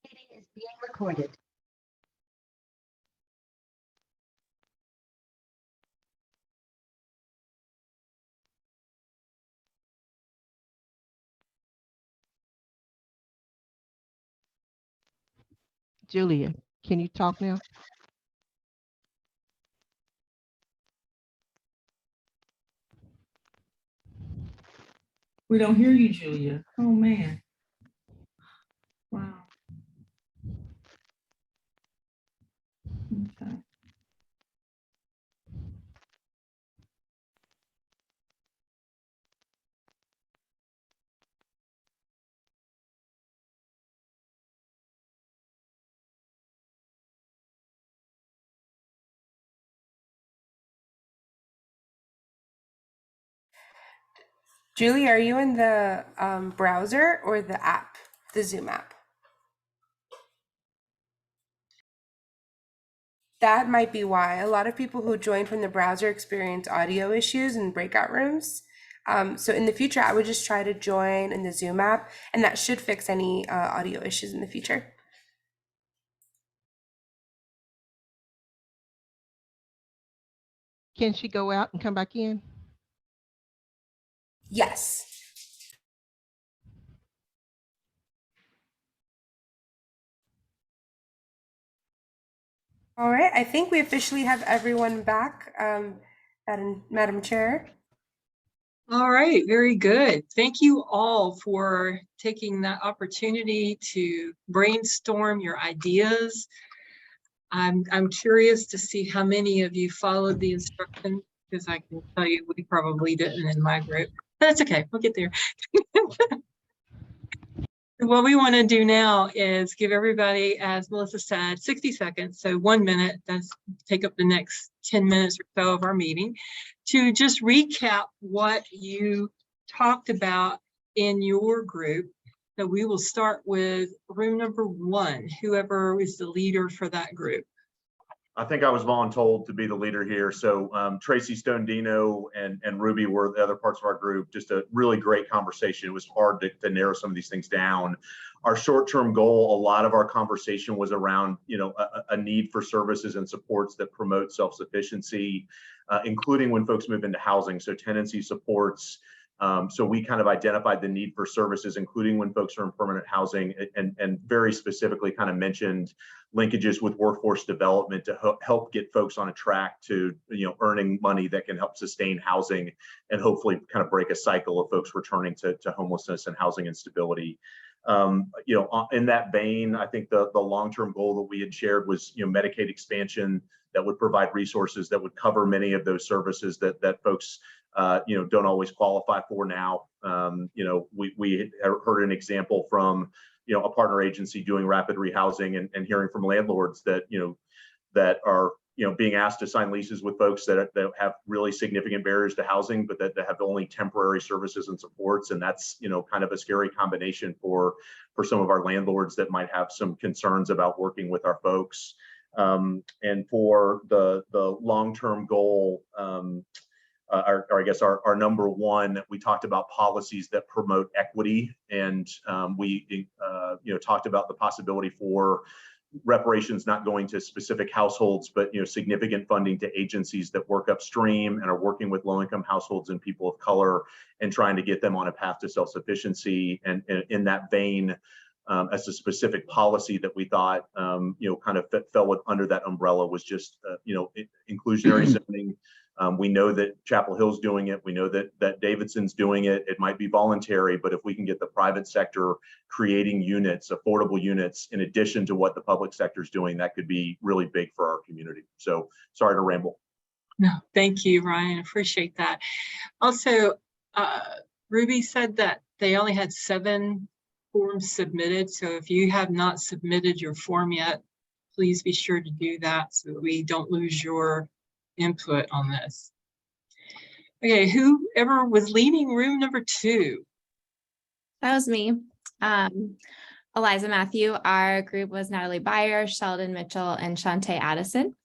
Meeting is being recorded. Julia, can you talk now? We don't hear you, Julia. Oh, man. Wow. Okay. Julie, are you in the browser or the app, the Zoom app? That might be why. A lot of people who join from the browser experience audio issues in breakout rooms. So in the future, I would just try to join in the Zoom app, and that should fix any audio issues in the future. Can she go out and come back in? Yes. All right, I think we officially have everyone back, Madam Chair. All right, very good. Thank you all for taking that opportunity to brainstorm your ideas. I'm curious to see how many of you followed the instructions, because I can tell you we probably didn't in my group. That's okay, we'll get there. What we want to do now is give everybody, as Melissa said, 60 seconds, so 1 minute, that's take up the next 10 minutes or so of our meeting, to just recap what you talked about in your group. So we will start with room number 1, whoever is the leader for that group. I think I was voluntold to be the leader here. So Tracy Stone-Dino and Ruby were the other parts of our group. Just a really great conversation. It was hard to narrow some of these things down. Our short-term goal, a lot of our conversation was around, a need for services and supports that promote self-sufficiency, including when folks move into housing. So tenancy supports. So we kind of identified the need for services, including when folks are in permanent housing, and very specifically kind of mentioned linkages with workforce development to help get folks on a track to, earning money that can help sustain housing and hopefully kind of break a cycle of folks returning to homelessness and housing instability. In that vein, I think the long-term goal that we had shared was, Medicaid expansion that would provide resources that would cover many of those services that folks don't always qualify for now. We heard an example from, a partner agency doing rapid rehousing and hearing from landlords that, that are, being asked to sign leases with folks that have really significant barriers to housing, but that have only temporary services and supports. And that's, kind of a scary combination for some of our landlords that might have some concerns about working with our folks. And for the long-term goal, or I guess our number 1, we talked about policies that promote equity, and we talked about the possibility for reparations not going to specific households, but significant funding to agencies that work upstream and are working with low-income households and people of color and trying to get them on a path to self-sufficiency. And in that vein, as a specific policy that we thought kind of fell under that umbrella was just inclusionary zoning. We know that Chapel Hill's doing it. We know that Davidson's doing it. It might be voluntary, but if we can get the private sector creating units, affordable units, in addition to what the public sector is doing, that could be really big for our community. So sorry to ramble. No, thank you, Ryan. Appreciate that. Also, Ruby said that they only had 7 forms submitted. So if you have not submitted your form yet, please be sure to do that so that we don't lose your input on this. Okay, whoever was leading room number 2? That was me. Eliza Matthew. Our group was Natalie Byer, Sheldon Mitchell, and Shantae Addison.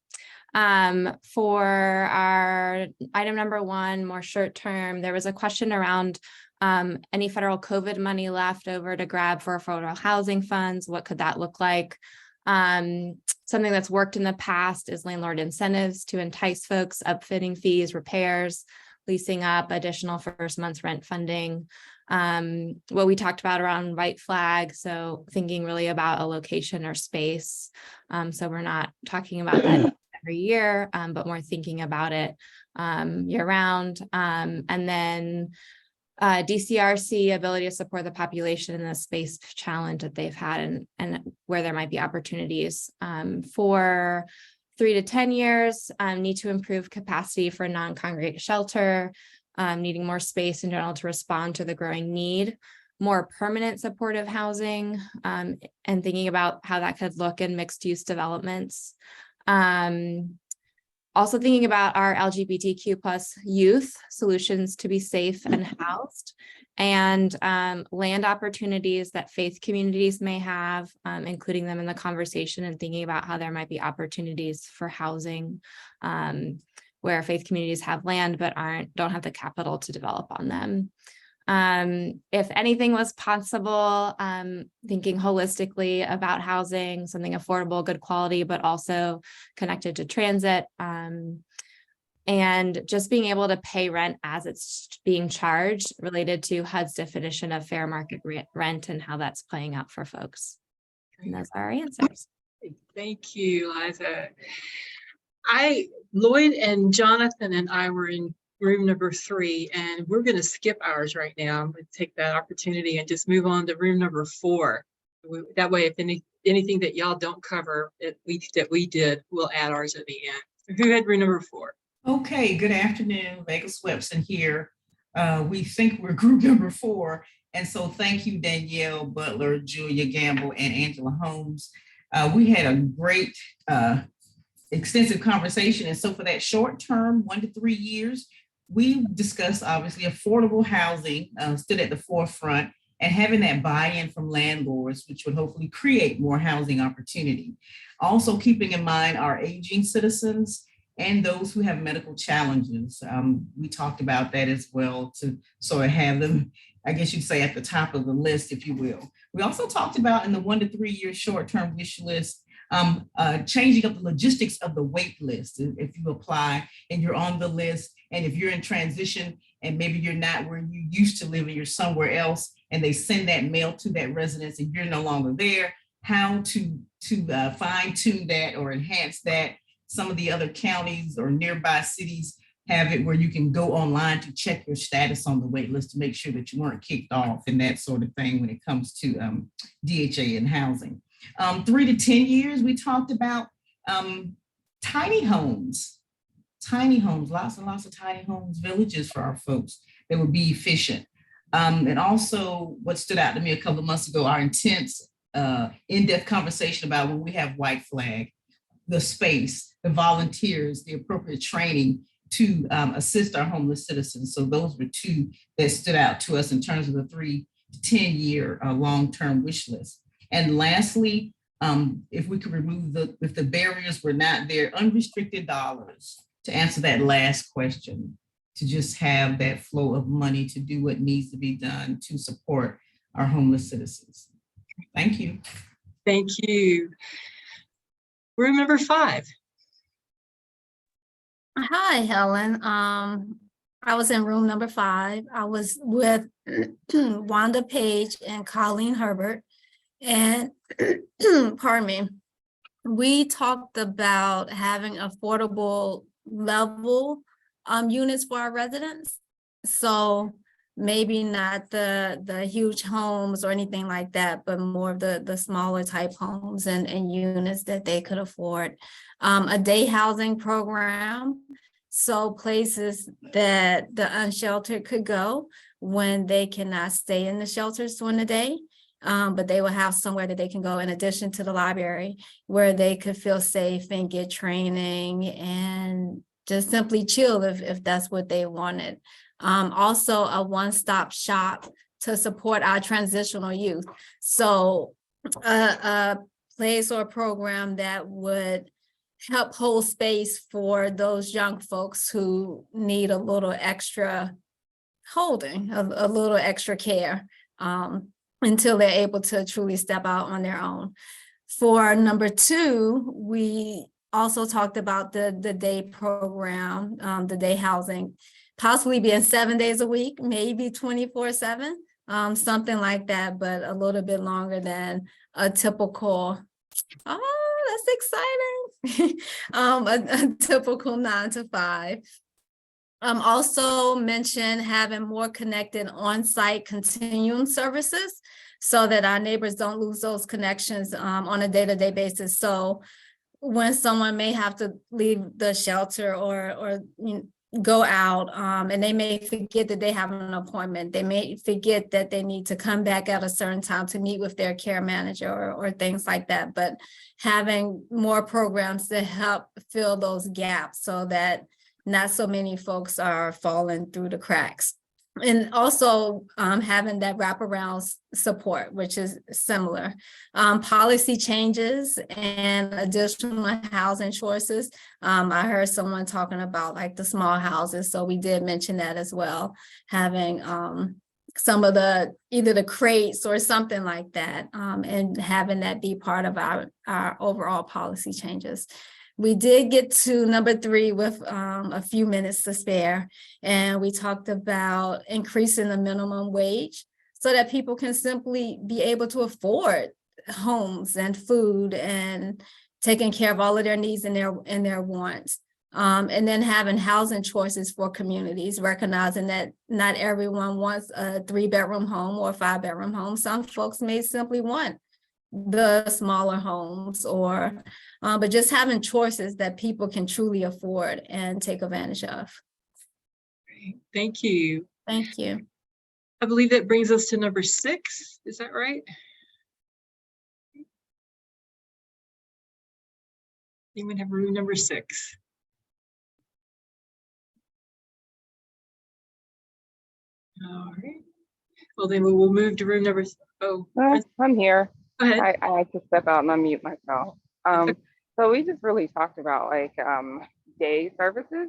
For our item number 1, more short term, there was a question around any federal COVID money left over to grab for affordable housing funds. What could that look like? Something that's worked in the past is landlord incentives to entice folks, upfitting fees, repairs, leasing up, additional first month's rent funding. what we talked about around white flag. So thinking really about a location or space. So we're not talking about that every year, but more thinking about it year round. And then DCRC, ability to support the population in the space challenge that they've had and where there might be opportunities. For 3 to 10 years, need to improve capacity for non-congregate shelter, needing more space in general to respond to the growing need, more permanent supportive housing, and thinking about how that could look in mixed use developments. Also thinking about our LGBTQ plus youth solutions to be safe and housed, and land opportunities that faith communities may have, including them in the conversation and thinking about how there might be opportunities for housing where faith communities have land but don't have the capital to develop on them. If anything was possible, thinking holistically about housing, something affordable, good quality, but also connected to transit, and just being able to pay rent as it's being charged, related to HUD's definition of fair market rent and how that's playing out for folks. And those are our answers. Thank you, Liza. Lloyd and Jonathan and I were in room number 3, and we're going to skip ours right now. I'm going to take that opportunity and just move on to room number 4. That way, if anything that y'all don't cover that we did, we'll add ours at the end. So who had room number 4? Okay, good afternoon, Vegas Webson here. We think we're group number 4. And so thank you, Danielle Butler, Julia Gamble, and Angela Holmes. We had a great extensive conversation. And so for that short term, 1 to 3 years, we discussed obviously affordable housing stood at the forefront, and having that buy-in from landlords, which would hopefully create more housing opportunity. Also keeping in mind our aging citizens and those who have medical challenges. We talked about that as well, to sort of have them, I guess you'd say, at the top of the list, if you will. We also talked about in the 1 to 3 year short-term wish list, changing up the logistics of the wait list. If you apply and you're on the list, and if you're in transition and maybe you're not where you used to live and you're somewhere else, and they send that mail to that residence and you're no longer there, how to fine tune that or enhance that. Some of the other counties or nearby cities have it where you can go online to check your status on the wait list to make sure that you weren't kicked off and that sort of thing when it comes to DHA and housing. 3 to 10 years, we talked about tiny homes, lots and lots of tiny homes, villages for our folks that would be efficient. And also what stood out to me a couple of months ago, our intense in-depth conversation about when we have white flag, the space, the volunteers, the appropriate training to assist our homeless citizens. So those were 2 that stood out to us in terms of the 3 to 10 year long-term wish list. And lastly, if we could remove if the barriers were not there, unrestricted dollars to answer that last question, to just have that flow of money to do what needs to be done to support our homeless citizens. Thank you. Thank you. Room number 5. Hi, Helen. I was in room number 5. I was with Wanda Page and Colleen Herbert. And pardon me, we talked about having affordable level units for our residents. So maybe not the huge homes or anything like that, but more of the smaller type homes and units that they could afford. A day housing program, so places that the unsheltered could go when they cannot stay in the shelters during the day. But they will have somewhere that they can go in addition to the library where they could feel safe and get training and just simply chill if that's what they wanted. Also a one-stop shop to support our transitional youth. So a place or a program that would help hold space for those young folks who need a little extra holding, a little extra care. Until they're able to truly step out on their own. For number 2, we also talked about the day program, the day housing, possibly being 7 days a week, maybe 24/7, something like that, but a little bit longer than a typical, oh, that's exciting. A typical 9 to 5. Also mention having more connected on-site continuum services so that our neighbors don't lose those connections on a day-to-day basis. So when someone may have to leave the shelter or go out and they may forget that they have an appointment, they may forget that they need to come back at a certain time to meet with their care manager or things like that. But having more programs to help fill those gaps so that not so many folks are falling through the cracks. And also having that wraparound support, which is similar. Policy changes and additional housing choices. I heard someone talking about like the small houses, so we did mention that as well. Having some of the, either the crates or something like that, and having that be part of our overall policy changes. We did get to number 3 with a few minutes to spare, and we talked about increasing the minimum wage so that people can simply be able to afford homes and food and taking care of all of their needs and their wants. And then having housing choices for communities, recognizing that not everyone wants a 3-bedroom home or a 5-bedroom home. Some folks may simply want the smaller homes or but just having choices that people can truly afford and take advantage of. Great. Thank you. Thank you. I believe that brings us to number 6. Is that right? Anyone have room number 6? All right. Well, then we will move to room number. Oh, I'm here. go ahead. I had to step out and unmute myself. So we just really talked about like day services,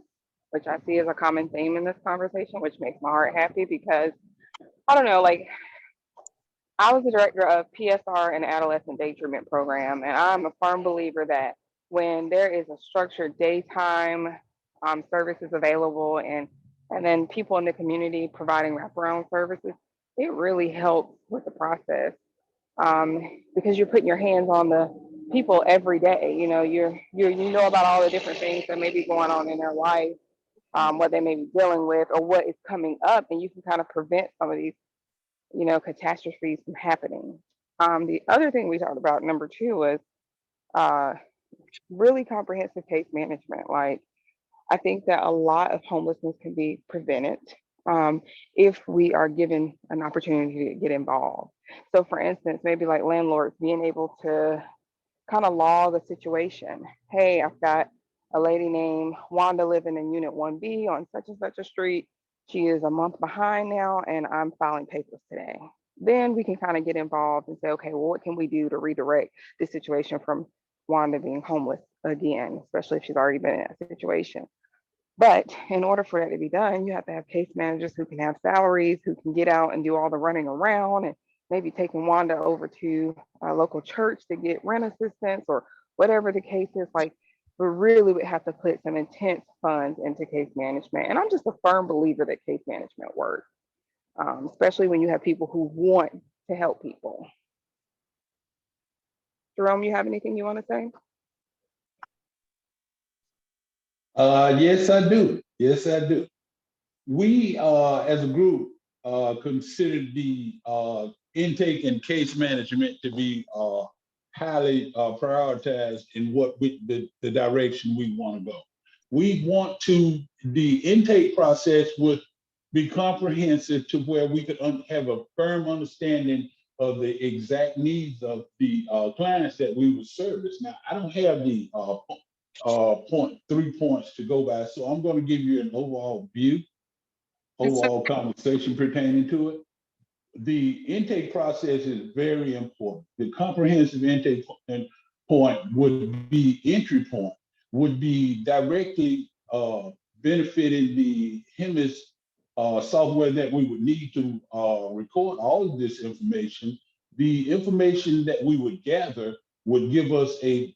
which I see as a common theme in this conversation, which makes my heart happy because I don't know, like I was the director of PSR and adolescent day treatment program, and I'm a firm believer that when there is a structured daytime services available and then people in the community providing wraparound services, it really helps with the process because you're putting your hands on the people every day. You know, you know about all the different things that may be going on in their life, what they may be dealing with or what is coming up, and you can kind of prevent some of these, you know, catastrophes from happening. The other thing we talked about, number 2, was really comprehensive case management. Like, I think that a lot of homelessness can be prevented if we are given an opportunity to get involved. So for instance, maybe like landlords being able to kind of log a situation. Hey, I've got a lady named Wanda living in Unit 1B on such and such a street. She is a month behind now and I'm filing papers today. Then we can kind of get involved and say, okay, well, what can we do to redirect this situation from Wanda being homeless again, especially if she's already been in that situation. But in order for that to be done, you have to have case managers who can have salaries, who can get out and do all the running around and maybe taking Wanda over to a local church to get rent assistance or whatever the case is. Like, we really would have to put some intense funds into case management. And I'm just a firm believer that case management works, especially when you have people who want to help people. Jerome, you have anything you want to say? Yes, I do. Yes, I do. We, as a group, consider the intake and case management to be highly prioritized in what the direction we want to go. We want the intake process would be comprehensive to where we could have a firm understanding of the exact needs of the clients that we would service. Now, I don't have the 3 points to go by, so I'm going to give you an overall view, overall conversation pertaining to it. The intake process is very important. The comprehensive intake point would be entry point, would be directly benefiting the HEMIS software that we would need to record all of this information. The information that we would gather would give us a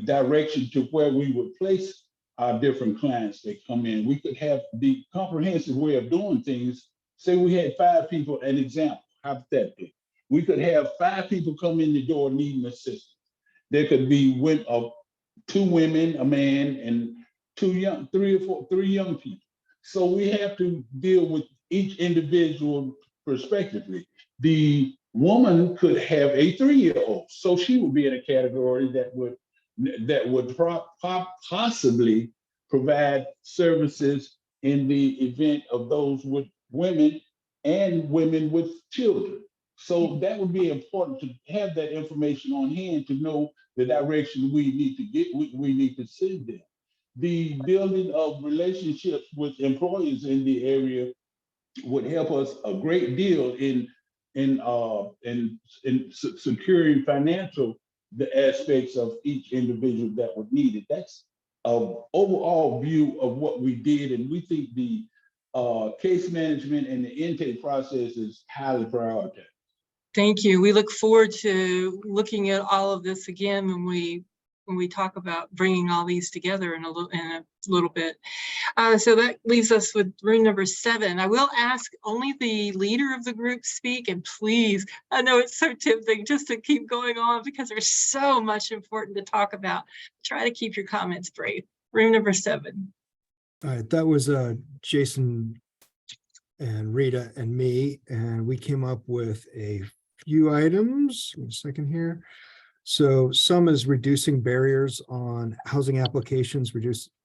direction to where we would place our different clients that come in. We could have the comprehensive way of doing things. Say we had 5 people, an example, hypothetically, we could have 5 people come in the door needing assistance. There could be 2 women, a man, and 3 young people. So we have to deal with each individual prospectively. The woman could have a 3-year-old, so she would be in a category that would possibly provide services in the event of those with women and women with children. So that would be important to have that information on hand to know the direction we need to send them. The building of relationships with employers in the area would help us a great deal in securing financial aspects of each individual that would need it. That's an overall view of what we did, and we think the case management and the intake process is highly prioritized. Thank you. We look forward to looking at all of this again when we talk about bringing all these together in a little bit. So that leaves us with room number 7. I will ask only the leader of the group speak, and please, I know it's so tempting just to keep going on because there's so much important to talk about. Try to keep your comments brief. Room number 7. All right, that was Jason and Rita and me, and we came up with a few items. One second here. So some is reducing barriers on housing applications,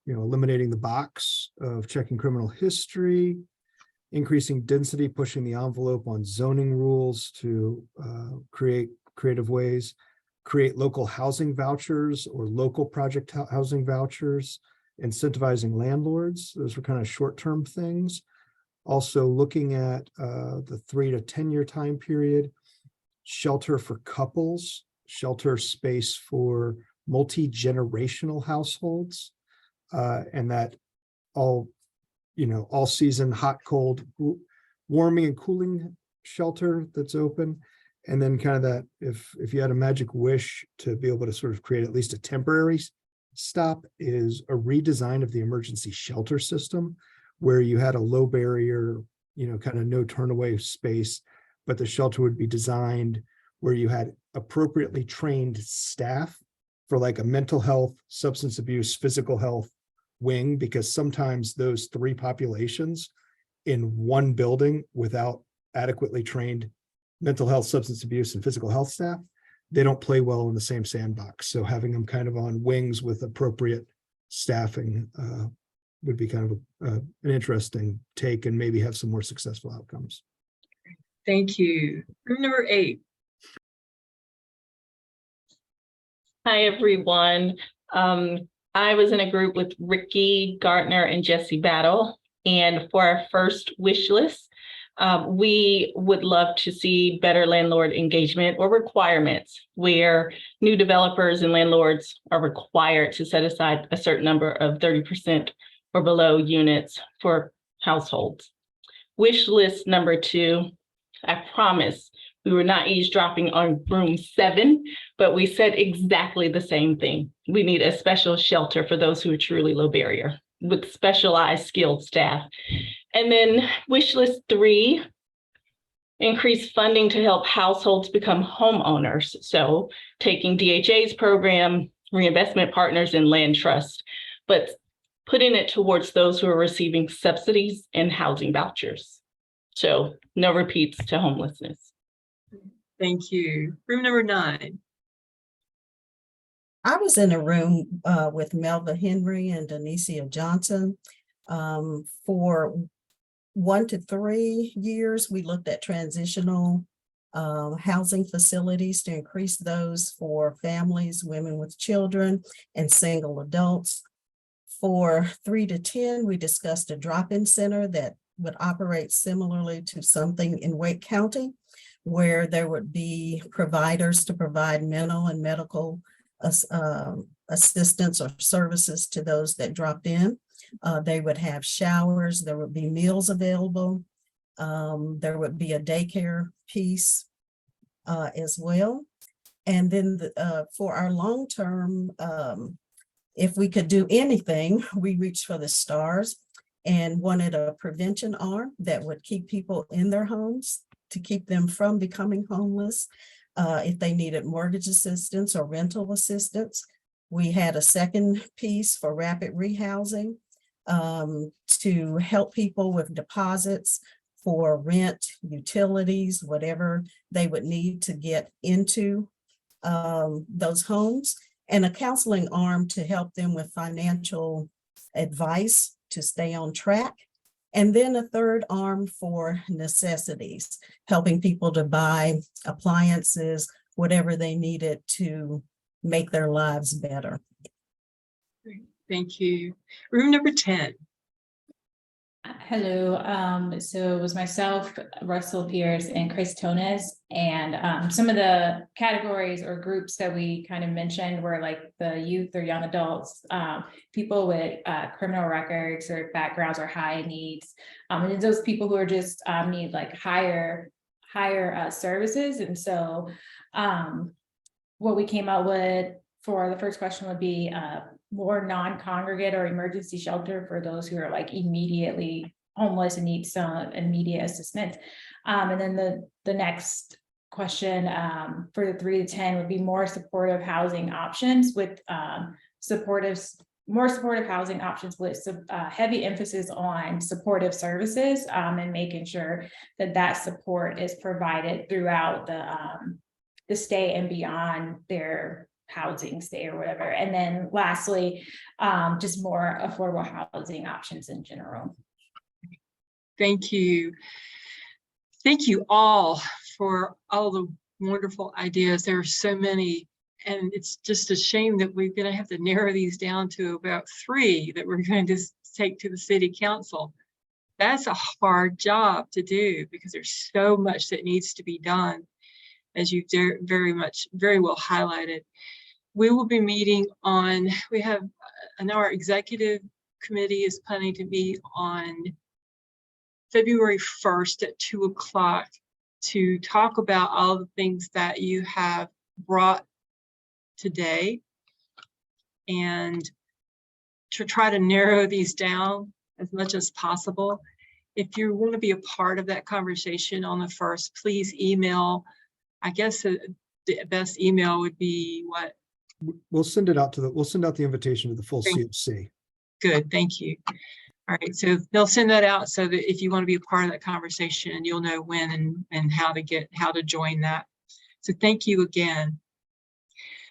eliminating the box of checking criminal history, increasing density, pushing the envelope on zoning rules to create creative ways, create local housing vouchers or local project housing vouchers, incentivizing landlords. Those were kind of short-term things. Also looking at the 3 to 10 year time period, shelter for couples, shelter space for multi-generational households, and that all season hot, cold, warming and cooling shelter that's open. And then kind of that, if you had a magic wish to be able to sort of create at least a temporary stop, is a redesign of the emergency shelter system where you had a low barrier, kind of no turnaway space, but the shelter would be designed where you had appropriately trained staff for like a mental health, substance abuse, physical health wing, because sometimes those 3 populations in one building without adequately trained mental health, substance abuse, and physical health staff, they don't play well in the same sandbox. So having them kind of on wings with appropriate staffing would be kind of an interesting take and maybe have some more successful outcomes. Thank you. Room number 8. Hi, everyone. I was in a group with Ricky Gardner and Jesse Battle. And for our first wish list, we would love to see better landlord engagement or requirements where new developers and landlords are required to set aside a certain number of 30% or below units for households. Wish list number 2, I promise we were not eavesdropping on room 7, but we said exactly the same thing. We need a special shelter for those who are truly low barrier with specialized skilled staff. And then wish list 3, increase funding to help households become homeowners. So taking DHA's program, reinvestment partners, and land trust, but putting it towards those who are receiving subsidies and housing vouchers. So no repeats to homelessness. Thank you. Room number 9. I was in a room with Melva Henry and Denicia Johnson. For 1 to 3 years, we looked at transitional housing facilities to increase those for families, women with children, and single adults. For 3 to 10, we discussed a drop-in center that would operate similarly to something in Wake County, where there would be providers to provide mental and medical assistance or services to those that dropped in. They would have showers, there would be meals available. There would be a daycare piece as well. And then for our long-term, if we could do anything, we reached for the stars and wanted a prevention arm that would keep people in their homes to keep them from becoming homeless. If they needed mortgage assistance or rental assistance. We had a second piece for rapid rehousing to help people with deposits for rent, utilities, whatever they would need to get into those homes, and a counseling arm to help them with financial advice to stay on track. And then a third arm for necessities, helping people to buy appliances, whatever they needed to make their lives better. Thank you. Room number 10. Hello, so it was myself, Russell Pierce, and Chris Tones, and some of the categories or groups that we kind of mentioned were like the youth or young adults, people with criminal records or backgrounds or high needs, and then those people who are just need like higher services. And so what we came up with for the first question would be more non-congregate or emergency shelter for those who are like immediately homeless and need some immediate assistance. And then the next question for the 3 to 10 would be more supportive housing options with more supportive housing options with some heavy emphasis on supportive services and making sure that that support is provided throughout the stay and beyond their housing stay or whatever. And then lastly, just more affordable housing options in general. Thank you. Thank you all for all the wonderful ideas. There are so many, and it's just a shame that we're going to have to narrow these down to about 3 that we're going to take to the city council. That's a hard job to do because there's so much that needs to be done, as you very well highlighted. We will be meeting on, our executive committee is planning to meet on February 1st at 2 o'clock to talk about all the things that you have brought today and to try to narrow these down as much as possible. If you want to be a part of that conversation on the 1st, please email. I guess the best email would be what? We'll send it out we'll send out the invitation to the full CFC. Good, thank you. All right, so they'll send that out so that if you want to be a part of that conversation, you'll know when and how to join that. So thank you again.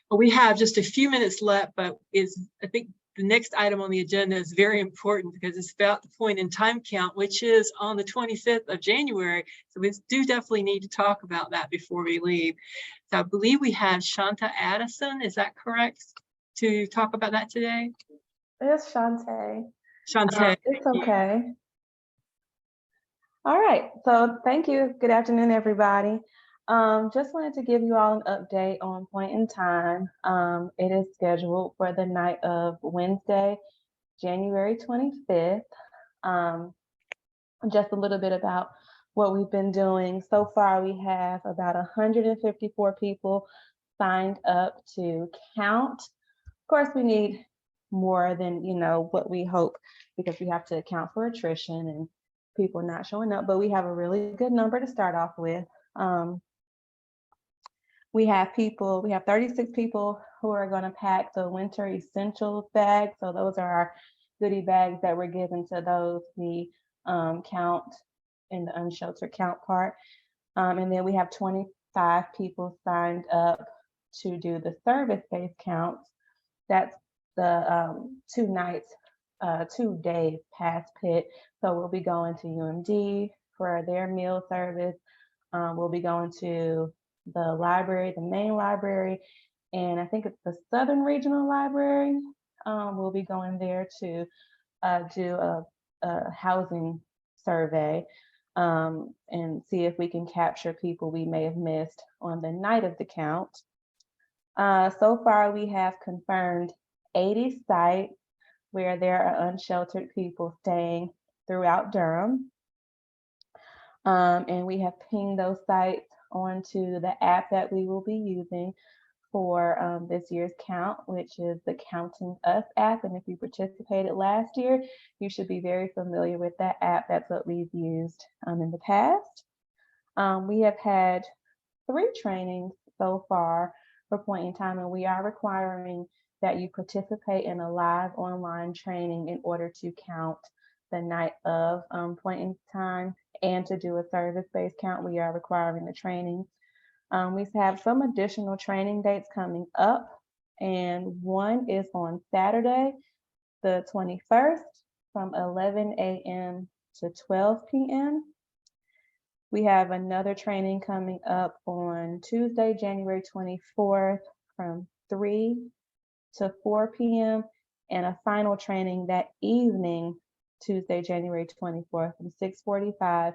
Well, we have just a few minutes left, but I think the next item on the agenda is very important because it's about the point in time count, which is on the 25th of January. So we do definitely need to talk about that before we leave. So I believe we have Shanta Addison, is that correct, to talk about that today? It's Shantae. Shantae. It's okay. All right, so thank you. Good afternoon, everybody. Just wanted to give you all an update on point in time. It is scheduled for the night of Wednesday, January 25th. Just a little bit about what we've been doing. So far, we have about 154 people signed up to count. Of course, we need more than what we hope because we have to account for attrition and people not showing up, but we have a really good number to start off with. We have 36 people who are going to pack the winter essentials bag. So those are our goodie bags that we're giving to those we count in the unsheltered count part. And then we have 25 people signed up to do the service-based counts. That's the 2 nights, 2 days past pit. So we'll be going to UMD for their meal service. We'll be going to the library, the main library, and I think it's the Southern Regional Library. We'll be going there to do a housing survey and see if we can capture people we may have missed on the night of the count. So far, we have confirmed 80 sites where there are unsheltered people staying throughout Durham. And we have pinged those sites onto the app that we will be using for this year's count, which is the Counting Us app. And if you participated last year, you should be very familiar with that app. That's what we've used in the past. We have had 3 trainings so far for point in time, and we are requiring that you participate in a live online training in order to count the night of point in time, and to do a service-based count, we are requiring the training. We have some additional training dates coming up, and one is on Saturday, the 21st from 11 a.m. to 12 p.m. We have another training coming up on Tuesday, January 24th from 3 to 4 p.m. and a final training that evening, Tuesday, January 24th from 6:45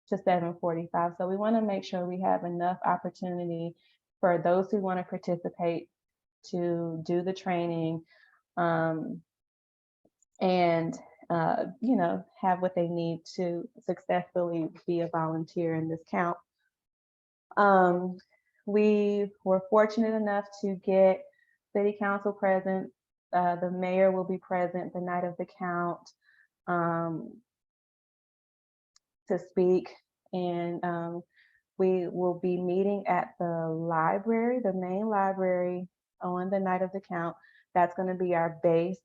to 7:45. So we want to make sure we have enough opportunity for those who want to participate to do the training, and you know, have what they need to successfully be a volunteer in this count. We were fortunate enough to get City Council present. The mayor will be present the night of the count to speak, and we will be meeting at the library, the main library, on the night of the count. That's going to be our base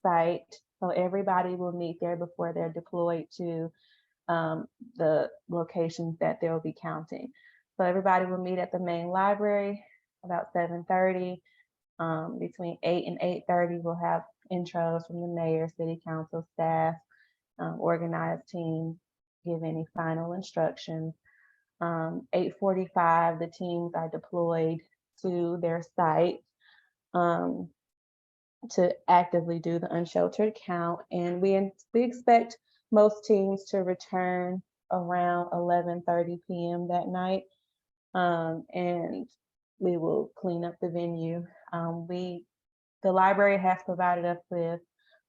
site. So everybody will meet there before they're deployed to the locations that they'll be counting. So everybody will meet at the main library about 7:30. Between 8 and 8:30, we'll have intros from the mayor, city council staff, organized team, give any final instructions. 8:45, the teams are deployed to their site to actively do the unsheltered count, and we expect most teams to return around 11:30 p.m. that night, and we will clean up the venue. The library has provided us with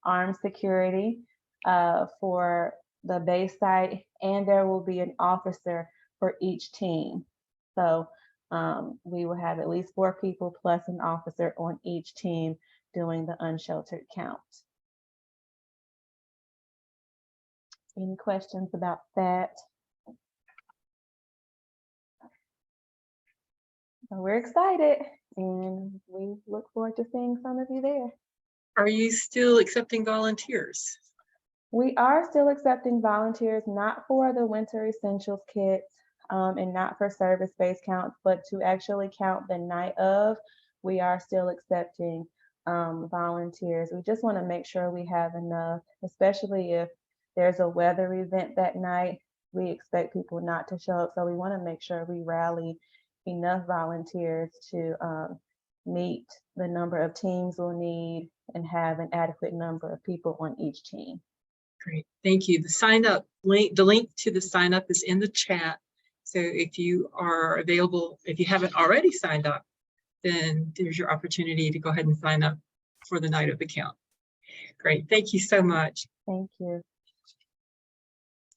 armed security for the base site, and there will be an officer for each team. So we will have at least 4 people plus an officer on each team doing the unsheltered count. Any questions about that? So we're excited, and we look forward to seeing some of you there. Are you still accepting volunteers? We are still accepting volunteers, not for the winter essentials kits and not for service-based counts, but to actually count the night of, we are still accepting volunteers. We just want to make sure we have enough, especially if there's a weather event that night. We expect people not to show up, so we want to make sure we rally enough volunteers to meet the number of teams we'll need and have an adequate number of people on each team. Great, thank you. The sign up link, the link to the sign up is in the chat. So if you are available, if you haven't already signed up, then there's your opportunity to go ahead and sign up for the night of the count. Great, thank you so much. Thank you.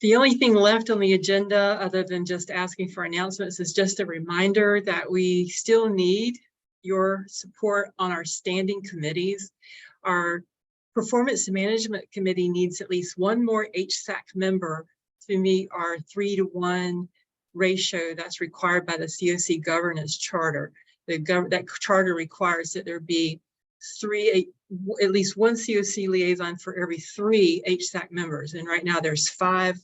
The only thing left on the agenda, other than just asking for announcements, is just a reminder that we still need your support on our standing committees. Our Performance Management Committee needs at least 1 more HSAC member to meet our 3-to-1 ratio that's required by the COC governance charter. That charter requires that there be at least 1 COC liaison for every 3 HSAC members. And right now there's 5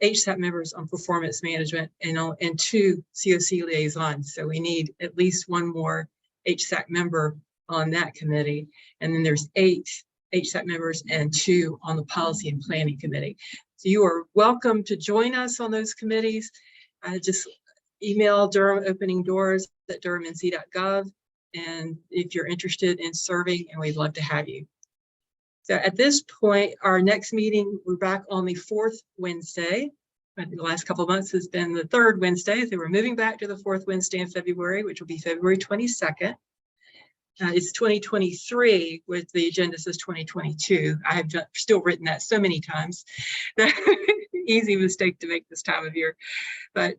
HSAC members on performance management and 2 COC liaisons. So we need at least 1 more HSAC member on that committee. And then there's 8 HSAC members and 2 on the policy and planning committee. So you are welcome to join us on those committees. Just email Durham Opening Doors at durhamnc.gov. And if you're interested in serving, and we'd love to have you. So at this point, our next meeting, we're back on the 4th Wednesday. But the last couple of months has been the 3rd Wednesday. So we're moving back to the 4th Wednesday in February, which will be February 22nd. It's 2023, with the agenda says 2022. I have still written that so many times. Easy mistake to make this time of year. But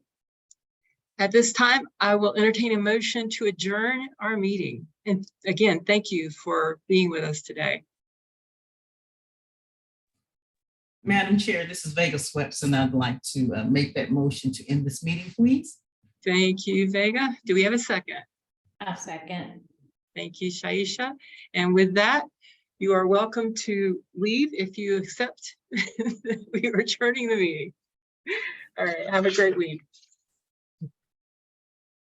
at this time, I will entertain a motion to adjourn our meeting. And again, thank you for being with us today. Madam Chair, this is Vega Sweps, and I'd like to make that motion to end this meeting, please. Thank you, Vega. Do we have a second? A second. Thank you, Shaisha. And with that, you are welcome to leave if you accept. We are adjourning the meeting. All right, have a great week.